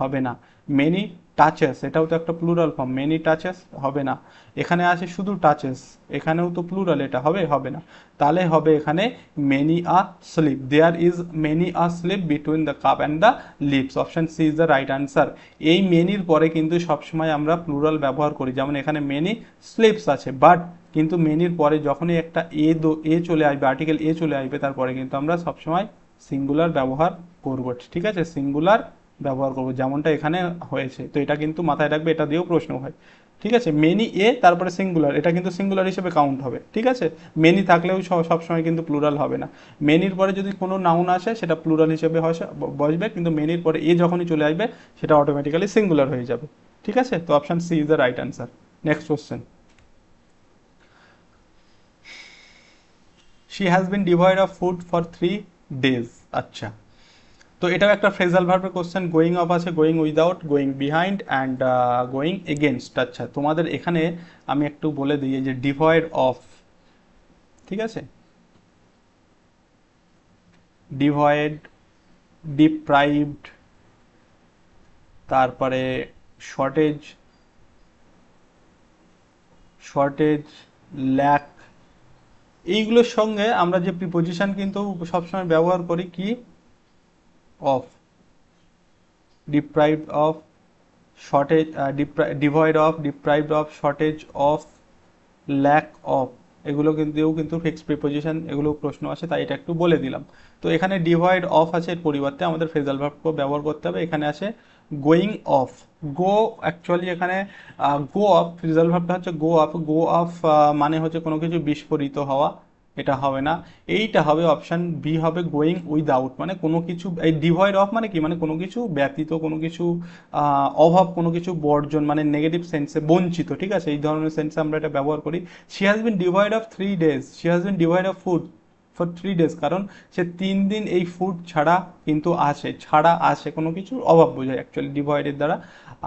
হবে না। মেনি টাচেস, এটাও তো একটা প্লুরাল ফর্ম, মেনি টাচেস হবে না। এখানে আছে শুধু টাচেস, এখানেও তো প্লুরাল, এটা হবে, হবে না। তাহলে হবে এখানে many a slip, there is many a slip between the cup and the lips, option C is the right answer. এই মেনির পরে কিন্তু সবসময় আমরা প্লুরাল ব্যবহার করি, যেমন এখানে মেনি স্লিপস আছে, বাট কিন্তু মেনির পরে যখনই একটা এ চলে আসবে, আর্টিকেল এ চলে আসবে, তারপরে কিন্তু আমরা সবসময় সিঙ্গুলার ব্যবহার করব, ঠিক আছে, সিঙ্গুলার ব্যবহার করব, যেমনটা এখানে হয়েছে। তো এটা কিন্তু মাথায় রাখবে, এটা দিয়েও প্রশ্ন হয়, ঠিক আছে। মেনি এ তারপরে সিঙ্গুলার, এটা কিন্তু সিঙ্গুলার হিসেবে কাউন্ট হবে, ঠিক আছে। মেনি থাকলেও সবসময় কিন্তু প্লুরাল হবে না। মেনির পরে যদি কোনো নাউন আসে সেটা প্লুরাল হিসেবে বসবে, কিন্তু মেনির পরে এ যখনই চলে আসবে সেটা অটোমেটিক্যালি সিঙ্গুলার হয়ে যাবে, ঠিক আছে। তো option C is the right answer. Next question, she has been devoid of food for 3 days। আচ্ছা, তো এটাও একটা ফ্রেজাল ভার্বের কোশ্চেন। গোয়িং অফ আছে, going without, going behind and going against. আচ্ছা, তোমাদের এখানে আমি একটু বলে দিই, যে ডিভয়েড অফ, ঠিক আছে, ডিভয়েড, ডিপ্রাইভড, তারপরে শর্টেজ, শর্টেজ, ল্যাক, এইগুলোর সঙ্গে আমরা যে প্রিপোজিশন কিন্তু সবসময় ব্যবহার করি কি, of, deprived of, shortage, devoid of, deprived of, shortage of, lack of, এগুলো কিন্তু ফিক্সড প্রিপোজিশন, এগুলো প্রশ্ন আছে, তাই এটা একটু বলে দিলাম। তো এখানে ডিভয়েড অফ আছে, এর পরিবর্তে আমাদের ফ্রেজাল ভার্ব ব্যবহার করতে হবে। এখানে আছে গোয়িং অফ, গো, অ্যাকচুয়ালি এখানে গো অফ, ফ্রেজাল ভার্বটা হচ্ছে গো অফ। গো অফ মানে হচ্ছে কোনো কিছু বিস্ফোরিত হওয়া, এটা হবে না। এইটা হবে অপশন বি, হবে গোয়িং উইদাউট, মানে কোনো কিছু, এই ডিভয়েড অফ মানে কি, মানে কোনো কিছু ব্যতীত, কোনো কিছু অভাব, কোনো কিছু বর্জন, মানে নেগেটিভ সেন্সে বঞ্চিত, ঠিক আছে, এই ধরনের সেন্সে আমরা এটা ব্যবহার করি। She has been devoid of 3 days, she has been devoid of food for 3 days, কারণ সে 3 দিন এই ফুড ছাড়া কিন্তু আছে, ছাড়া আছে, কোনো কিছুর অভাব বোঝায় অ্যাকচুয়ালি ডিভয়েডের দ্বারা।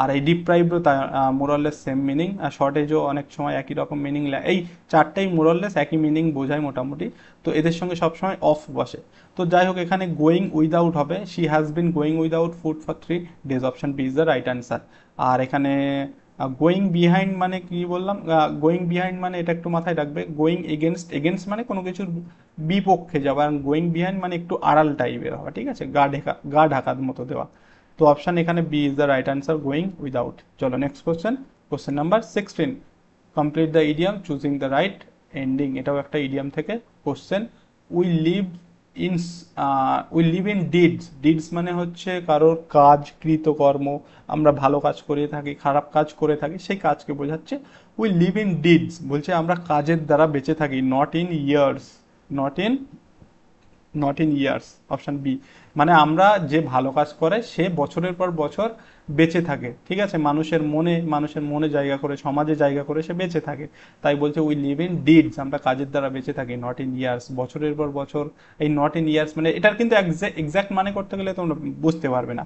আর এই ডিপ্রাইভডও তা মোরাললেস সেম মিনিং, আর শর্টেজও অনেক সময় একই রকম মিনিং, এই চারটাই মোরাললেস একই মিনিং বোঝায় মোটামুটি। তো এদের সঙ্গে সবসময় অফ বসে। তো যাই হোক, এখানে গোয়িং উইদাউট হবে, she has been going without food for 3 days, option B is the right answer. আর এখানে গোয়িং বিহাইন্ড মানে কি বললাম, গোয়িং বিহাইন্ড মানে এটা একটু মাথায় রাখবে, গোয়িং এগেনস্ট, এগেনস্ট মানে কোনো কিছুর বিপক্ষে যাওয়া, আর গোয়িং বিহাইন্ড মানে একটু আড়াল টাইপের হওয়া, ঠিক আছে, গা ঢাকার মতো দেওয়া। তো অপশন এখানে B is the right answer, going without. চলো next question, question number 16, complete the idiom choosing the right ending. এটাও একটা ইডিয়াম থেকে question. We live in, we live in deeds, deeds মানে হচ্ছে কারোর কাজ, কৃতকর্ম, আমরা ভালো কাজ করে থাকি, খারাপ কাজ করে থাকি, সেই কাজকে বোঝাচ্ছে। উই লিভ ইন ডিডস বলছে আমরা কাজের দ্বারা বেঁচে থাকি, not in years, not in, not in years, option B, মানে আমরা যে ভালো কাজ করে সে বছরের পর বছর বেঁচে থাকে, ঠিক আছে, মানুষের মনে জায়গা করে, সমাজে জায়গা করে সে বেঁচে থাকে। তাই বলছে উই লিভ ইন ডিডস, আমরা কাজের দ্বারা বেঁচে থাকি, নট ইন ইয়ার্স, বছরের পর বছর। এই নট ইন ইয়ার্স মানে এটার কিন্তু এক্সাক্ট মানে করতে গেলে তোমরা বুঝতে পারবে না।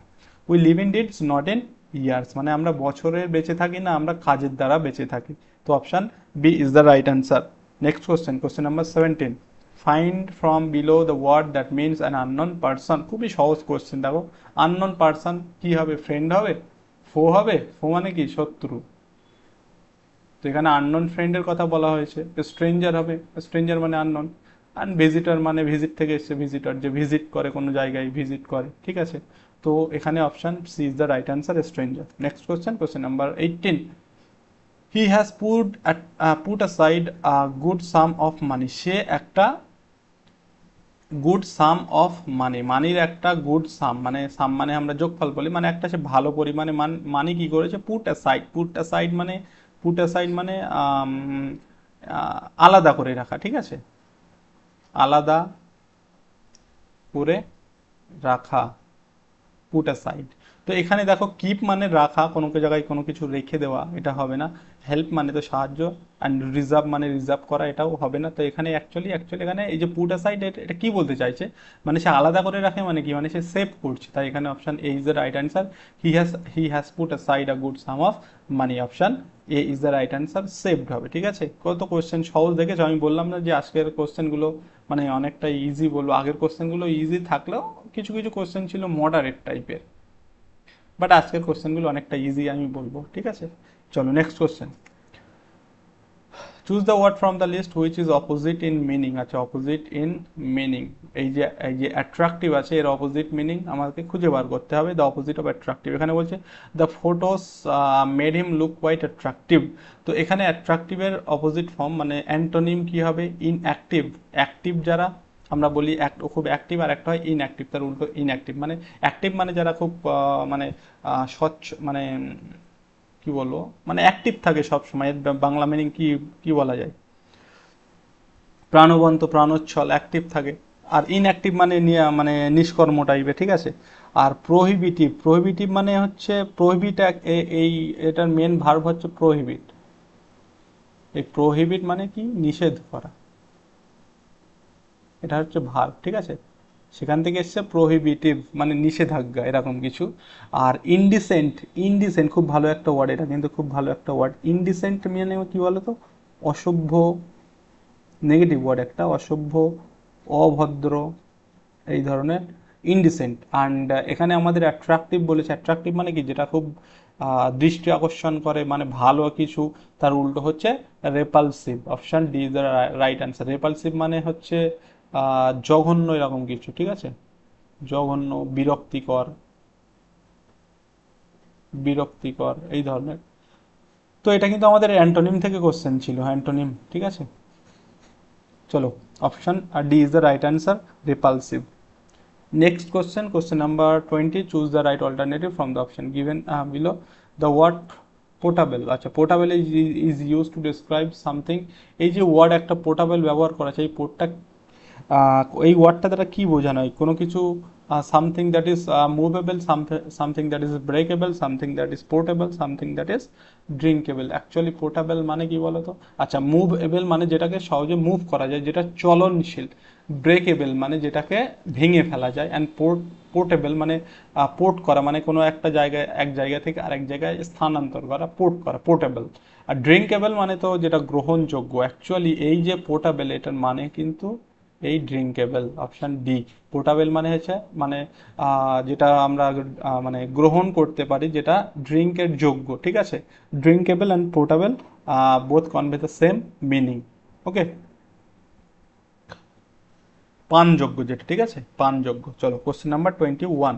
We live in deeds not in years, মানে আমরা বছরের বেঁচে থাকি না, আমরা কাজের দ্বারা বেঁচে থাকি। তো option B is the right answer. Next question, question number 17, find from below the word that means an unknown person. খুবই সহজ কোশ্চেন, দেখো, আননোন পার্সন কি হবে, ফ্রেন্ড হবে, ফো হবে, ফো মানে কি, শত্রু। তো এখানে আননোন ফ্রেন্ডের কথা বলা হয়েছে। স্ট্রেঞ্জার হবে, স্ট্রেঞ্জার মানে আননোন। অ্যান্ড ভিজিটর মানে ভিজিট থেকে এসছে, ভিজিটর যে ভিজিট করে কোনো জায়গায়, ভিজিট করে, ঠিক আছে। তো এখানে option C is the right answer, stranger. Next question, question number 18, he has put aside a good sum of money. সে একটা গুড সাম অফ মানি, মানির একটা গুড সাম, মানে সাম মানে আমরা যোগফল বলি, মানে একটা সে ভালো পরিমাণে মানি কি করেছে, পুট অ্যাসাইড, পুট অ্যাসাইড মানে, পুট অ্যাসাইড মানে আলাদা করে রাখা, ঠিক আছে, আলাদা করে রাখা, পুট অ্যাসাইড। তো এখানে দেখো, কিপ মানে রাখা, কোনো জায়গায় কোনো কিছু রেখে দেওয়া, এটা হবে না। হেল্প মানে তো সাহায্য, অ্যান্ড রিজার্ভ মানে রিজার্ভ করা, এটাও হবে না। তো এখানে অ্যাকচুয়ালি এখানে এই যে পুট অ্যাসাইড, এটা কি বলতে চাইছে, মানে সে আলাদা করে রাখে, মানে কি, মানে সে সেভ করছে। তাই এখানে option A is the right answer, he has put aside a good sum of money, option A is the right answer, saved হবে, ঠিক আছে। কত কোশ্চেন সহজ দেখেছো, আমি বললাম না যে আজকের কোশ্চেনগুলো মানে অনেকটা ইজি বলবো, আগের কোশ্চেনগুলো ইজি থাকলেও কিছু কিছু কোশ্চেন ছিল মডারেট টাইপের, বাট আজকের কোশ্চেনগুলো অনেকটা ইজি আমি বলবো, ঠিক আছে। চলো next question, choose the word from the list which is opposite in meaning. আচ্ছা, অপোজিট ইন মিনিং, এই যে অ্যাট্রাকটিভ আছে এর অপোজিট মিনিং আমাকে খুঁজে বার করতে হবে। দ্য অপোজিট অফ অ্যাট্রাকটিভ, এখানে বলছে the photos made him look quite attractive. তো এখানে অ্যাট্রাকটিভের অপোজিট ফর্ম মানে অ্যান্টোনিম কি হবে? ইনঅ্যাক্টিভ। অ্যাক্টিভ যারা আমরা বলি খুব অ্যাক্টিভ, আর একটা হয় ইনঅ্যাক্টিভ, তার উল্টো ইনঅ্যাক্টিভ। মানে অ্যাক্টিভ মানে যারা খুব মানে স্বচ্ছ, মানে কি বলবো, মানে অ্যাক্টিভ থাকে সব সময়। বাংলা মিনিং কি কি বলা যায়? প্রাণবন্ত, প্রাণোচ্ছল, অ্যাক্টিভ থাকে। আর ইনঅ্যাক্টিভ মানে মানে নিষ্কর্ম টাইপের, ঠিক আছে। আর প্রোহিবিটিভ, প্রোহিবিটিভ মানে হচ্ছে প্রোহিবিট, এই এটার মেন ভার্ব হচ্ছে প্রোহিবিট। এই প্রোহিবিট মানে কি? নিষেধ করা, এটা হচ্ছে ভার্ব, ঠিক আছে। সেখান থেকে এসছে প্রোহিবিটিভ মানে নিষেধাজ্ঞা, এরকম কিছু। আর ইনডিসেন্ট, ইনডিসেন্ট খুব ভালো একটা ওয়ার্ড, এটা কিন্তু খুব ভালো একটা ওয়ার্ড। ইনডিসেন্ট মানে কি বলতো? অসভ্য, নেগেটিভ ওয়ার্ড একটা, অসভ্য, অভদ্র, এই ধরনের ইনডিসেন্ট। অ্যান্ড এখানে আমাদের অ্যাট্রাকটিভ বলেছে। অ্যাট্রাকটিভ মানে কি? যেটা খুব দৃষ্টি আকর্ষণ করে, মানে ভালো কিছু। তার উল্টো হচ্ছে repulsive. Option D is the right answer. Repulsive মানে হচ্ছে জঘন্য, এরকম কিছু, ঠিক আছে। জঘন্য, বিরক্তিকর, বিরক্তিকর এই ধরনের। তো এটা কিন্তু আমাদের অ্যান্টোনিম থেকে কোশ্চেন ছিল, অ্যান্টোনিম, ঠিক আছে। চলো, option D is the right answer, repulsive. Next question, question number 20. Choose the right alternative from the option given below. The word portable, আচ্ছা portable is used to describe something. এই যে word একটা portable ব্যবহার করা আছে, এই পোর্টটা এই ওয়ার্ডটা দ্বারা কি বোঝানো হয়? কোনো কিছু something that is movable, something that is breakable, something that is portable, something that is drinkable. Actually portable মানে কি বলতো? আচ্ছা, মুভেবল মানে যেটাকে সহজে মুভ করা যায়, যেটা চলনশীল। ব্রেকেবল মানে যেটাকে ভেঙে ফেলা যায়। অ্যান্ড পোর্টেবল মানে পোর্ট করা, মানে কোনো একটা জায়গায়, এক জায়গা থেকে আরেক জায়গায় স্থানান্তর করা, পোর্ট করা, পোর্টেবল। আর ড্রিঙ্কেবল মানে তো যেটা গ্রহণযোগ্য। অ্যাকচুয়ালি এই যে পোর্টেবল, এটার মানে কিন্তু এই ড্রিঙ্কেবল। অপশন ডি, পোর্টেবল মানে হচ্ছে মানে যেটা আমরা মানে গ্রহণ করতে পারি, যেটা ড্রিঙ্কের যোগ্য, ঠিক আছে। Drinkable and portable both convey the same meaning. Okay, পানযোগ্য যেটা, ঠিক আছে, পানযোগ্য। চলো, কোশ্চেন নাম্বার 21।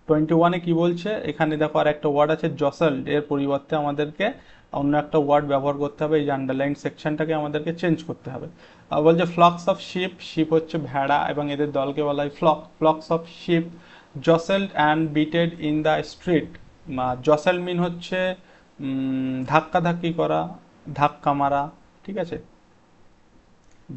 21-এ কি বলছে? এখানে দেখো আর একটা ওয়ার্ড আছে জসেলড, এর পরিবর্তে আমাদেরকে অন্য একটা ওয়ার্ড ব্যবহার করতে হবে। এই যে আন্ডারলাইন সেকশনটাকে আমাদেরকে চেঞ্জ করতে হবে। বলছে ফ্লক্স অফ শিপ, শিপ হচ্ছে ভেড়া এবং এদের দলকে বলা হয় flock. Flocks of sheep jostled and beated in the street. Jostled mean হচ্ছে ধাক্কাধাক্কি করা, ধাক্কা মারা, ঠিক আছে।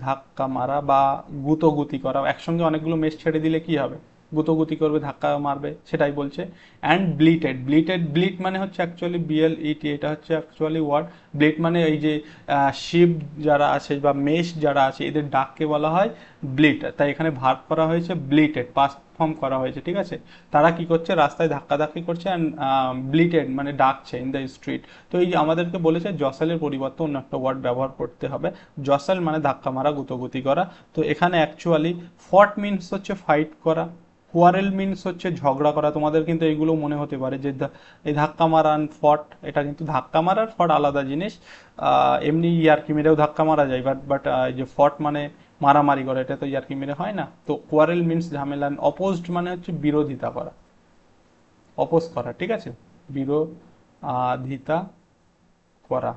ধাক্কা মারা বা গুতোগুতি করা, একসঙ্গে অনেকগুলো মেষ ছেড়ে দিলে কি হবে? গুতোগুতি করবে, ধাক্কা মারবে, সেটাই বলছে। অ্যান্ড ব্লিটেড, ব্লিটেড, ব্লিট মানে হচ্ছে অ্যাকচুয়ালি বিএলইটি, এটা হচ্ছে অ্যাকচুয়ালি ওয়ার্ড। ব্লিট মানে এই যে শিপ যারা আছে বা মেষ যারা আছে, এদের ডাককে বলা হয় ব্লিট। তাই এখানে ভার্ব করা হয়েছে ব্লিটেড, পাস্ট ফর্ম করা হয়েছে, ঠিক আছে। তারা কি করছে? রাস্তায় ধাক্কাধাক্কি করছে অ্যান্ড ব্লিটেড মানে ডাকছে ইন দ্য স্ট্রিট। তো এই যে আমাদেরকে বলেছে জসেলের পরিবর্তে অন্য একটা ওয়ার্ড ব্যবহার করতে হবে। জসেল মানে ধাক্কা মারা, গুতোগুতি করা। তো এখানে অ্যাকচুয়ালি ফট মিনস হচ্ছে ফাইট করা, কোয়ারেল মিনস হচ্ছে ঝগড়া করা। তোমাদের কিন্তু এইগুলো মনে হতে পারে যে এই ধাক্কা মারা আর ফট, এটা কিন্তু ধাক্কা মারার ফট আলাদা জিনিস। এমনি ইয়ার্কি মেরেও ধাক্কা মারা যায়, বাট এই যে ফট মানে মারামারি করা, এটা তো ইয়ার্কি মেরে হয় না। তো কোয়ারেল মিনস ঝামেলা। অপোজড মানে হচ্ছে বিরোধিতা করা, অপোজ করা, ঠিক আছে, বিরোধিতা করা।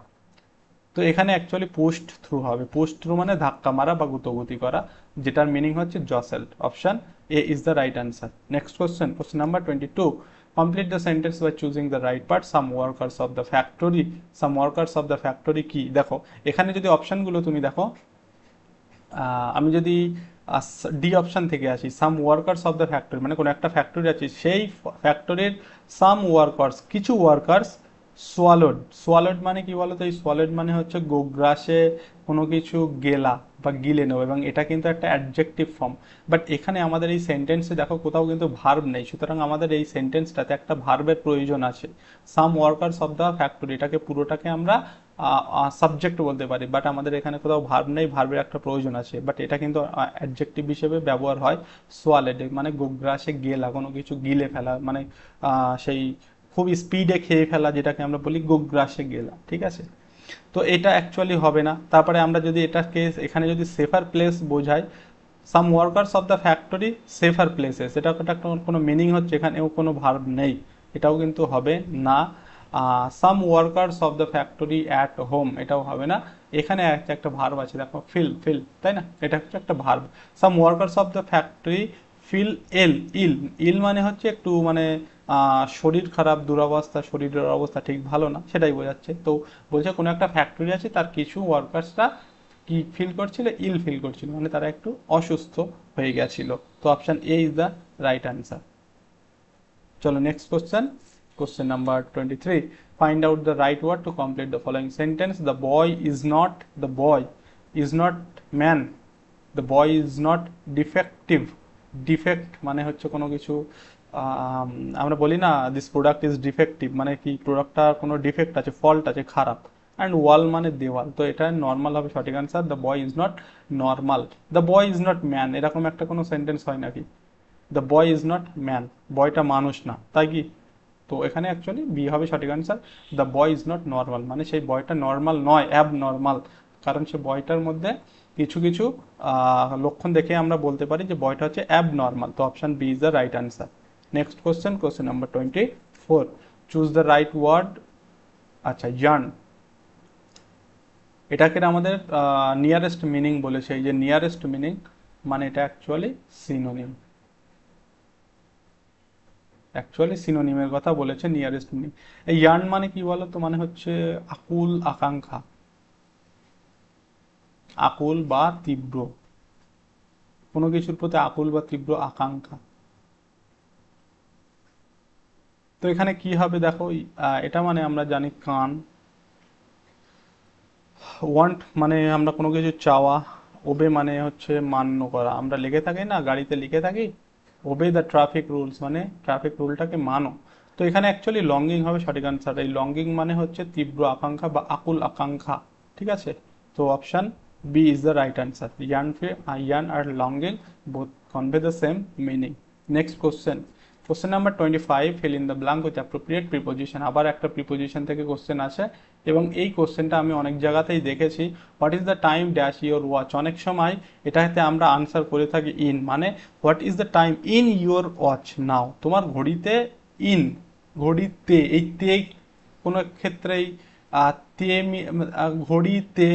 তো এখানে অ্যাকচুয়ালি পোস্ট থ্রু হবে। পোস্ট থ্রু মানে ধাক্কা মারা বা গুতোগুতি করা, যেটার মিনিং হচ্ছে jostled. Option A is the right answer. Next question, question number 22। Complete the sentence by choosing the right part. Some workers of the factory, some workers of the factory কি? দেখো এখানে যদি অপশনগুলো তুমি দেখো, আমি যদি ডি অপশন থেকে আসি, সাম ওয়ার্কার্স অফ দ্য ফ্যাক্টরি মানে কোনো একটা ফ্যাক্টরি আছে, সেই ফ্যাক্টরির সাম ওয়ার্কার্স, কিছু ওয়ার্কার্স সোয়ালোড। সোয়ালোড মানে কি বলতো? এই সোয়ালোড মানে হচ্ছে গোগ্রাসে কোনো কিছু গেলা বা গিলে নেওয়া, এবং এটা কিন্তু একটা অ্যাডজেক্টিভ ফর্ম। বাট এখানে আমাদের এই সেন্টেন্সে দেখো কোথাও কিন্তু ভার্ব নেই, সুতরাং আমাদের এই সেন্টেন্সটাতে একটা ভার্বের প্রয়োজন আছে। সাম ওয়ার্কার্স অফ দ্য ফ্যাক্টরি, এটাকে পুরোটাকে আমরা সাবজেক্ট বলতে পারি, বাট আমাদের এখানে কোথাও ভার্ব নেই, ভার্বের একটা প্রয়োজন আছে। বাট এটা কিন্তু অ্যাডজেক্টিভ হিসেবে ব্যবহার হয়। সোয়ালেড মানে গোগ্রাসে গেলা, কোনো কিছু গিলে ফেলা, মানে সেই খুব স্পিডে খেয়ে ফেলা, যেটাকে আমরা বলি গোগ্রাসে গেলা, ঠিক আছে। তো এটা অ্যাকচুয়ালি হবে না। তারপরে আমরা যদি এটাকে এখানে যদি সেফার প্লেস বোঝাই, some workers of the factory safer places, এটা একটা কোনো মিনিং হচ্ছে, এখানেও কোনো ভার্ব নেই, এটাও কিন্তু হবে না। Some workers of the factory at home, এটাও হবে না। এখানে একটা ভার্ব আছে দেখো, ফিল, ফিল, তাই না, এটা হচ্ছে একটা verb. Some workers of the factory feel এল ইল, ইল মানে হচ্ছে একটু মানে শরীর খারাপ, দুরবস্থা, শরীরের অবস্থা ঠিক ভালো না, সেটাই বোঝাচ্ছে। তো বলছে কোনো একটা ফ্যাক্টরি আছে, তার কিছু ওয়ার্কার্সরা কি ফিল করছিল, ইল ফিল করছিল, মানে তারা একটু অসুস্থ হয়ে গেছিল। তো option A is the right answer. চলো next question, question number 23, find out the right word to complete the following sentence. The boy is not, the boy is not man, the boy is not defective, defect মানে হচ্ছে কোনো কিছু আমরা বলি না this product is defective, মানে কি প্রোডাক্টটা কোনো ডিফেক্ট আছে, ফল্ট আছে, খারাপ। অ্যান্ড ওয়াল মানে দেওয়াল, তো এটা নর্মাল হবে সঠিক answer. The boy is not normal, the boy is not man, এরকম একটা কোনো সেন্টেন্স হয় নাকি? The boy is not man, বয়টা মানুষ না, তাই কি? তো এখানে অ্যাকচুয়ালি বি হবে সঠিক answer. The boy is not normal, মানে সেই বয়টা নর্মাল নয়, অ্যাব নর্মাল, কারণ সে বয়টার মধ্যে কিছু কিছু লক্ষণ দেখে আমরা বলতে পারি যে বয়টা হচ্ছে অ্যাব নর্মাল। তো option B is the right answer. Next question, question number 24, choose the right word. আচ্ছা, ইয়ার্ন, এটাকে আমাদের নিয়ারেস্ট মিনিং বলেছে, এই যে নিয়ারেস্ট মিনিং মানে এটা অ্যাকচুয়ালি সিনোনিম, অ্যাকচুয়ালি সিনোনিমের কথা বলেছে, নিয়ারেস্ট মিনিং। এই ইয়ার্ন মানে কি বলো তো, মানে হচ্ছে আকুল আকাঙ্ক্ষা, আকুল বা তীব্র, কোনো কিছুর প্রতি আকুল বা তীব্র আকাঙ্ক্ষা। তো এখানে কি হবে দেখো, এটা মানে আমরা জানি কান, ওয়ান্ট মানে আমরা কোনো কিছু চাওয়া, ওবে মানে হচ্ছে মান্য করা, আমরা লিখে থাকি না, গাড়িতে লিখে থাকি ওবে দ্য ট্রাফিক রুলস, মানে ট্রাফিক রুলটাকে মানো। তো এখানে অ্যাকচুয়ালি লঙ্গিং হবে সঠিক আনসার। এই লঙ্গিং মানে হচ্ছে তীব্র আকাঙ্ক্ষা বা আকুল আকাঙ্ক্ষা, ঠিক আছে। তো option B is the right answer. Yearn আর longing both convey the same meaning. Next question, question number 25, fill in the blank with appropriate preposition. আবার একটা প্রিপোজিশন থেকে কোশ্চেন আছে, এবং এই কোশ্চেনটা আমি অনেক জায়গাতেই দেখেছি। What is the time dash your watch, অনেক সময় এটাতে আমরা আনসার করে থাকি ইন, মানে what is the time in your watch নাও, তোমার ঘড়িতে, ইন ঘড়িতে, এই তে কোনো ক্ষেত্রেই তে ঘড়িতে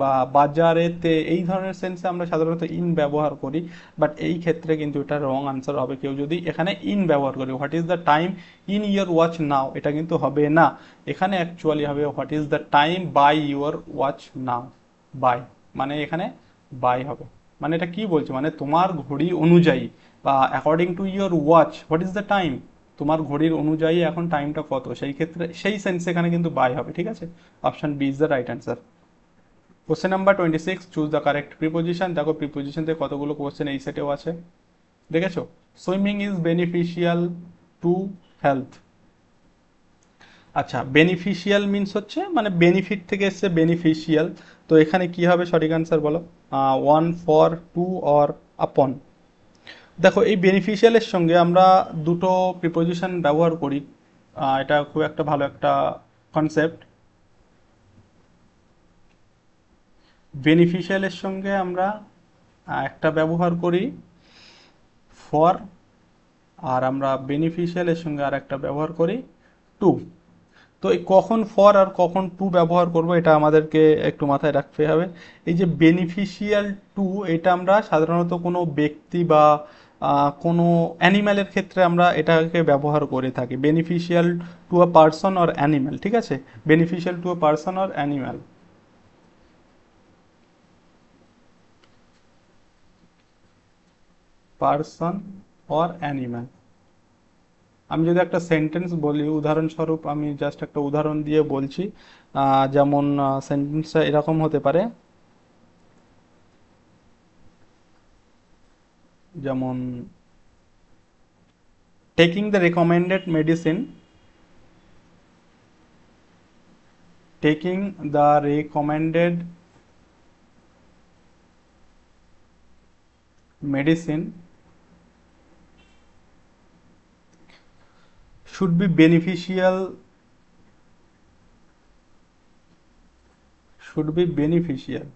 বা বাজারেতে, এই ধরনের সেন্সে আমরা সাধারণত ইন ব্যবহার করি, বাট এই ক্ষেত্রে কিন্তু এটা রং আনসার হবে কেউ যদি এখানে ইন ব্যবহার করে। What is the time in your watch now, এটা কিন্তু হবে না। এখানে অ্যাকচুয়ালি হবে what is the time by your watch now, by, মানে এখানে বাই হবে। মানে এটা কি বলছে, মানে তোমার ঘড়ি অনুযায়ী বা according to your watch what is the time, তোমার ঘড়ির অনুযায়ী এখন টাইমটা কত, সেই ক্ষেত্রে সেই সেন্স এখানে কিন্তু বাই হবে, ঠিক আছে। Option B is the right answer. Question number 26, choose the correct preposition. দেখো প্রিপোজিশন থেকে কতগুলো কোশ্চেন এই সেটেও আছে, দেখেছো। Swimming is beneficial to health. আচ্ছা, বেনিফিশিয়াল মিন্স হচ্ছে মানে বেনিফিট থেকে এসছে বেনিফিশিয়াল, তো এখানে কি হবে সঠিক আনসার বলো, ওয়ান, ফর, টু অর আপন। দেখো এই বেনিফিশিয়ালের সঙ্গে আমরা দুটো প্রিপোজিশন ব্যবহার করি, এটা খুব একটা ভালো একটা কনসেপ্ট। বেনিফিশিয়ালের সঙ্গে আমরা একটা ব্যবহার করি ফর, আর আমরা বেনিফিশিয়ালের সঙ্গে আর একটা ব্যবহার করি টু। তো এই কখন ফর আর কখন টু ব্যবহার করব এটা আমাদেরকে একটু মাথায় রাখতে হবে। এই যে বেনিফিশিয়াল টু, এটা আমরা সাধারণত কোনো ব্যক্তি বা কোনো অ্যানিম্যালের ক্ষেত্রে আমরা এটাকে ব্যবহার করে থাকি, beneficial to a person or animal, ঠিক আছে, beneficial to a person or animal, person or animal. আমি যদি একটা সেন্টেন্স বলি, উদাহরণস্বরূপ আমি জাস্ট একটা উদাহরণ দিয়ে বলছি, যেমন সেন্টেন্সটা এরকম হতে পারে, যেমন taking the recommended medicine, taking the recommended medicine should be beneficial should be beneficial,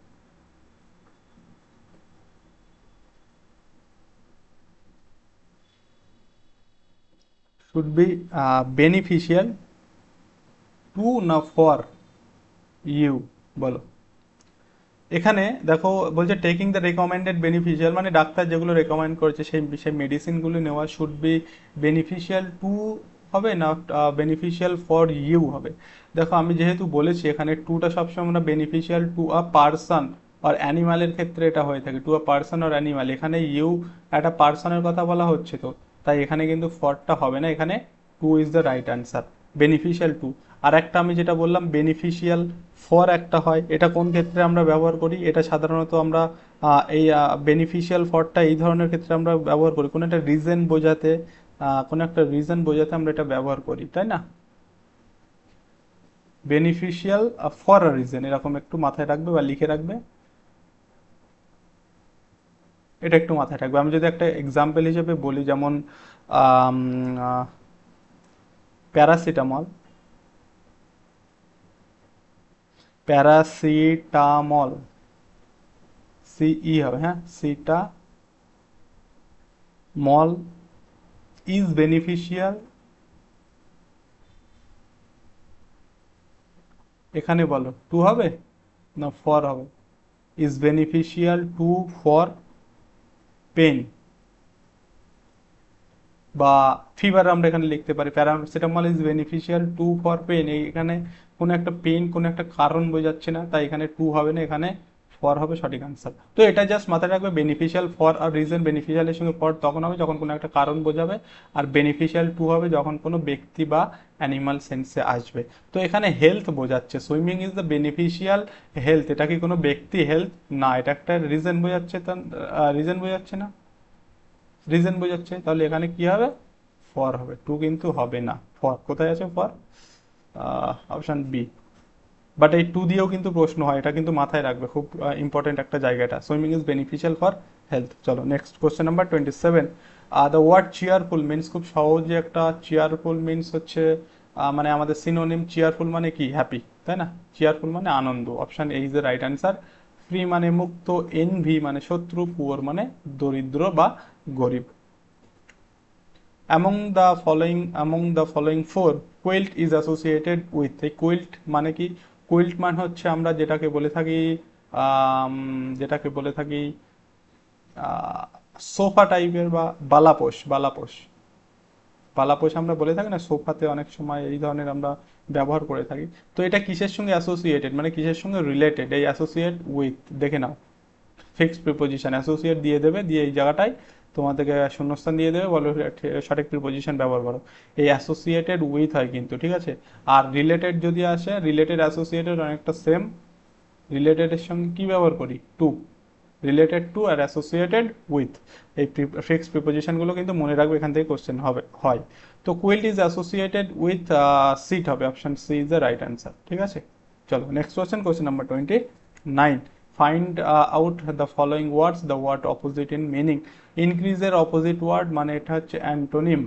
should be beneficial to না ফর ইউ, বলো। এখানে দেখো বলছে টেকিং দ্য রেকমেন্ডেড বেনিফিশিয়াল, মানে ডাক্তার যেগুলো রেকমেন্ড করেছে সেই সেই মেডিসিনগুলো নেওয়া শুড বি বেনিফিশিয়াল টু হবে না বেনিফিশিয়াল ফর ইউ হবে। দেখো আমি যেহেতু বলেছি এখানে টুটা সবসময় আমরা বেনিফিশিয়াল টু আ পার্সন আর অ্যানিমালের ক্ষেত্রে এটা হয়ে থাকে, টু আ পার্সন আর অ্যানিমাল, এখানে ইউ একটা পার্সনের কথা বলা হচ্ছে, তো তাই এখানে কিন্তু ফরটা হবে না, এখানে to is the right answer, beneficial to. আর একটা আমি যেটা বললাম বেনিফিশিয়াল ফর একটা হয়, এটা কোন ক্ষেত্রে আমরা ব্যবহার করি, এটা সাধারণত আমরা এই বেনিফিশিয়াল ফরটা এই ধরনের ক্ষেত্রে আমরা ব্যবহার করি কোনো একটা রিজন বোঝাতে, কোনো একটা রিজন বোঝাতে আমরা এটা ব্যবহার করি, তাই না? বেনিফিশিয়াল ফর আ রিজন, এরকম একটু মাথায় রাখবে বা লিখে রাখবে, এটা একটু মাথায় রাখবে। আমি যদি একটা এক্সাম্পল হিসেবে বলি, যেমন প্যারাসিটামল, প্যারাসিটামল, সিই হবে, হ্যাঁ, সিটা মল ইজ বেনিফিশিয়াল, এখানে বলো টু হবে না ফর হবে, is beneficial to for pain বা ফিভার, আমরা এখানে লিখতে পারি paracetamol is beneficial to for pain, এখানে কোনো একটা পেন কোনো একটা কারণ বোঝাচ্ছে না, তাই এখানে টু হবে না, এখানে ফর হবে সঠিক আনসার। তো এটা জাস্ট মাথায় রাখবে, বেনিফিশিয়াল ফর আর রিজন, বেনিফিশিয়ালের সঙ্গে ফর তখন হবে যখন কোনো একটা কারণ বোঝাবে, আর বেনিফিশিয়াল টু হবে যখন কোনো ব্যক্তি বা অ্যানিমাল সেন্সে আসবে। তো এখানে হেলথ বোঝাচ্ছে, swimming is the beneficial health, এটা কি কোনো ব্যক্তি হেলথ না, এটা একটা রিজন বোঝাচ্ছে, রিজন বোঝাচ্ছে না, রিজন বোঝাচ্ছে, তাহলে এখানে কি হবে, ফর হবে, টু কিন্তু হবে না, ফর কোথায় আছে ফর, অপশন বি। বাট এই টু দিয়েও কিন্তু প্রশ্ন হয়, এটা কিন্তু মাথায় রাখবে, খুব ইম্পর্টেন্ট একটা জায়গাটা, swimming is beneficial for health. চলো next question number 27। The word cheerful means, খুব সহজে একটা, চেয়ারফুল মিনস হচ্ছে মানে আমাদের সিনোনিম, চেয়ারফুল মানে কি হ্যাপি, তাই না, চেয়ারফুল মানে আনন্দ, option A is the right answer. Free মানে মুক্ত, এনভি মানে শত্রু, পুয়ার মানে দরিদ্র বা গরিব। among the following four quilt is associated with, এই quilt মানে কি, quilt মানে হচ্ছে আমরা যেটাকে বলে থাকি সোফা টাইপের বা বালাপোশ, বালাপোশ, বালাপোশ আমরা বলে থাকি না, সোফাতে অনেক সময় এই ধরনের আমরা ব্যবহার করে থাকি। তো এটা কিসের সঙ্গে অ্যাসোসিয়েটেড, মানে কিসের সঙ্গে রিলেটেড, এই অ্যাসোসিয়েট উইথ, দেখে নাও, ফিক্সড প্রিপোজিশন অ্যাসোসিয়েট দিয়ে দেবে, দিয়ে এই জায়গাটায় তোমাদেরকে শূন্যস্থান দিয়ে দেবে, বলো সঠিক প্রিপোজিশন ব্যবহার করো, এই অ্যাসোসিয়েটেড উইথ হয় কিন্তু, ঠিক আছে। আর রিলেটেড যদি আসে, রিলেটেড অ্যাসোসিয়েটেড অনেকটা সেম, রিলেটেডের সঙ্গে কি ব্যবহার করি, টু, রিলেটেড টু আর অ্যাসোসিয়েটেড উইথ, এই ফিক্সড প্রিপোজিশনগুলো কিন্তু মনে রাখবে, এখান থেকে কোশ্চেন হবে হয়। তো quilt is associated with sheet হবে, option C is the right answer, ঠিক আছে। চলো next question, question number 29। Find out the following words, the word opposite in meaning. ইনক্রিজের অপোজিট ওয়ার্ড মানে এটা হচ্ছে অ্যান্টোনিম,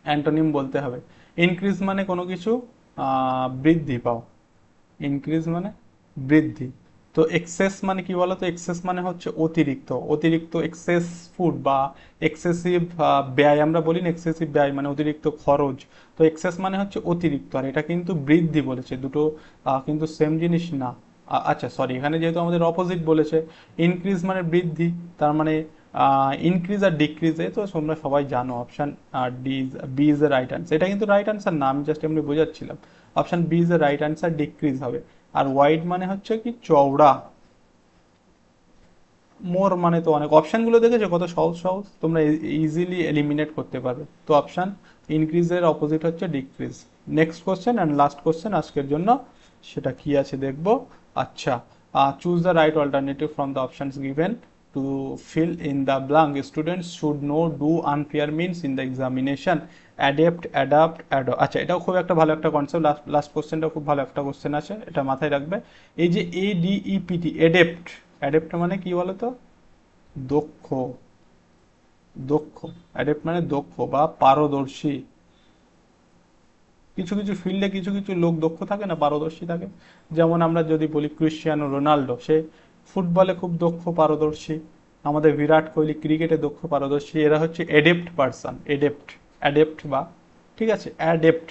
অ্যান্টোনিম বলতে হবে। ইনক্রিজ মানে কোনো কিছু বৃদ্ধি পাও, ইনক্রিজ মানে বৃদ্ধি। তো এক্সেস মানে কি বলতো, এক্সেস মানে হচ্ছে অতিরিক্ত, অতিরিক্ত এক্সেস ফুড বা এক্সেসিভ ব্যয়, আমরা বলি না এক্সেসিভ ব্যয় মানে অতিরিক্ত খরচ। তো এক্সেস মানে হচ্ছে অতিরিক্ত, আর এটা কিন্তু বৃদ্ধি বলেছে, দুটো কিন্তু সেম জিনিস না। আচ্ছা সরি, এখানে যেহেতু আমাদের অপোজিট বলেছে, ইনক্রিজ মানে বৃদ্ধি, তার মানে ইনক্রিজ আর ডিক্রিজে তো তোমরা সবাই জানো, option D, B is the right answer, এটা কিন্তু রাইট আনসার না, আমি জাস্ট এমনি বোঝাচ্ছিলাম, option B is the right answer, decrease হবে। আর ওয়াইড মানে হচ্ছে কি চওড়া, মোর মানে তো অনেক, অপশনগুলো দেখেছো কত সহজ সহজ, তোমরা ইজিলি এলিমিনেট করতে পারবে। তো অপশন ইনক্রিজের অপোজিট হচ্ছে decrease. Next question and last question আজকের জন্য, সেটা কি আছে দেখবো। আচ্ছা, choose the right alternative from the options given to fill in the blank, students should know do unfair means in the examination, adept adapt ado. আচ্ছা এটাও খুব একটা ভালো একটা কনসেপ্ট, লাস্ট কোশ্চেনটা খুব ভালো একটা কোশ্চেন আছে, এটা মাথায় রাখবে। এই যে এডিইপিটি, এডেপ্ট, অ্যাডেপ্ট মানে কি বলতো, দক্ষ, দক্ষ, অ্যাডেপ্ট মানে দক্ষ বা পারদর্শী, কিছু কিছু ফিল্ডে কিছু কিছু লোক দক্ষ থাকে না, পারদর্শী থাকে। যেমন আমরা যদি বলি ক্রিশ্চিয়ানো রোনাল্ডো, সে ফুটবলে খুব দক্ষ পারদর্শী। আমাদের বিরাট কোহলি ক্রিকেটে দক্ষ পারদর্শী। এরা হচ্ছে এডেপ্ট পারসন, এডেপ্ট, অ্যাডেপ্ট বা, ঠিক আছে, অ্যাডেপ্ট।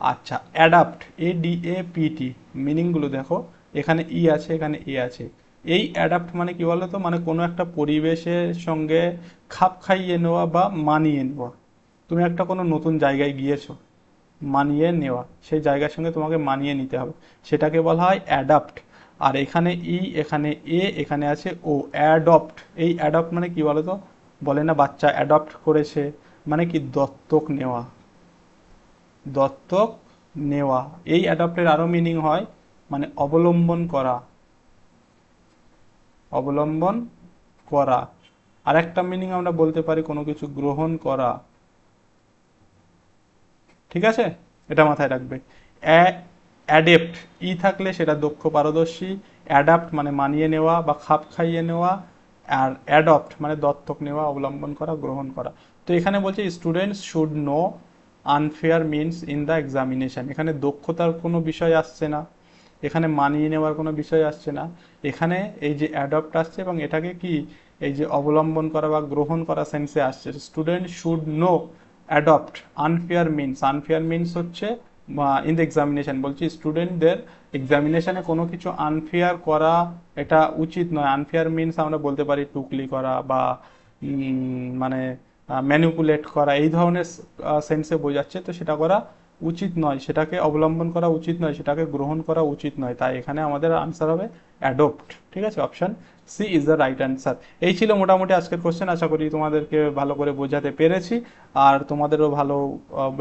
আচ্ছা, অ্যাডাপ্ট, ADAPT, মিনিংগুলো দেখো, এখানে ই আছে, এখানে এ আছে। এই অ্যাডাপ্ট মানে কি বলতো, মানে কোনো একটা পরিবেশের সঙ্গে খাপ খাইয়ে নেওয়া বা মানিয়ে নেওয়া। তুমি একটা কোনো নতুন জায়গায় গিয়েছো, মানিয়ে নেওয়া, সেই জায়গার সঙ্গে তোমাকে মানিয়ে নিতে হবে, সেটাকে বলা হয় অ্যাডাপ্ট। আর এখানে ই, এখানে এ, এখানে আছে ও, অ্যাডপ্ট। এই অ্যাডপ্ট মানে কি বলতো, বলে না বাচ্চা অ্যাডপ্ট করেছে, মানে কি দত্তক নেওয়া, দত্তক নেওয়া। এই অ্যাডপ্টের আরো মিনিং হয় মানে অবলম্বন করা, অবলম্বন করা। আরেকটা মিনিং আমরা বলতে পারি কোনো কিছু গ্রহণ করা, ঠিক আছে, এটা মাথায় রাখবে। অ্যাডেপ্ট, ই থাকলে সেটা দক্ষ পারদর্শী, অ্যাডাপ্ট মানে মানিয়ে নেওয়া বা খাপ খাইয়ে নেওয়া, আর অ্যাডপ্ট মানে দত্তক নেওয়া, অবলম্বন করা, গ্রহণ করা। তো এখানে বলছে students should know unfair means in the examination. এখানে দক্ষতার কোনো বিষয় আসছে না, এখানে মানিয়ে নেওয়ার কোনো বিষয় আসছে না, এখানে এই যে অ্যাডপ্ট আসছে এবং এটাকে কি এই যে অবলম্বন করা বা গ্রহণ করা সেন্সে আসছে। Student should know adopt unfair means, unfair means হচ্ছে ইন দ্য এক্সামিনেশন, বলছি স্টুডেন্টদের এক্সামিনেশনে কোনো কিছু আনফেয়ার করা এটা উচিত নয়। আনফেয়ার মিনস আমরা বলতে পারি টুকলি করা বা মানে ম্যানিপুলেট করা, এই ধরনের সেন্সে বোঝাচ্ছে। তো সেটা করা উচিত নয়, সেটাকে অবলম্বন করা উচিত নয়, সেটাকে গ্রহণ করা উচিত নয়। তাই এখানে আমাদের আনসার হবে অ্যাডপ্ট, ঠিক আছে, option C is the right answer. এই ছিল মোটামুটি আজকের কোশ্চেন, আশা করি তোমাদেরকে ভালো করে বোঝাতে পেরেছি আর তোমাদেরও ভালো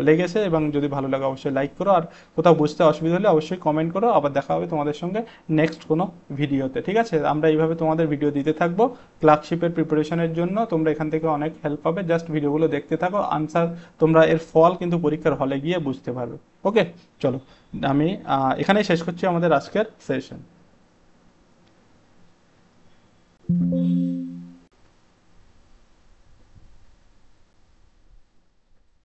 লেগেছে। এবং যদি ভালো লাগে অবশ্যই লাইক করো, আর কোথাও বুঝতে অসুবিধা হলে অবশ্যই কমেন্ট করো। আবার দেখা হবে তোমাদের সঙ্গে নেক্সট কোনো ভিডিওতে, ঠিক আছে। আমরা এইভাবে তোমাদের ভিডিও দিতে থাকবো ক্লার্কশিপের প্রিপারেশনের জন্য, তোমরা এখান থেকে অনেক হেল্প পাবে। জাস্ট ভিডিওগুলো দেখতে থাকো, আনসার তোমরা এর ফল কিন্তু পরীক্ষার হলে গিয়ে বুঝতে পারবে। ওকে, চলো, আমি এখানেই শেষ করছি আমাদের আজকের সেশন।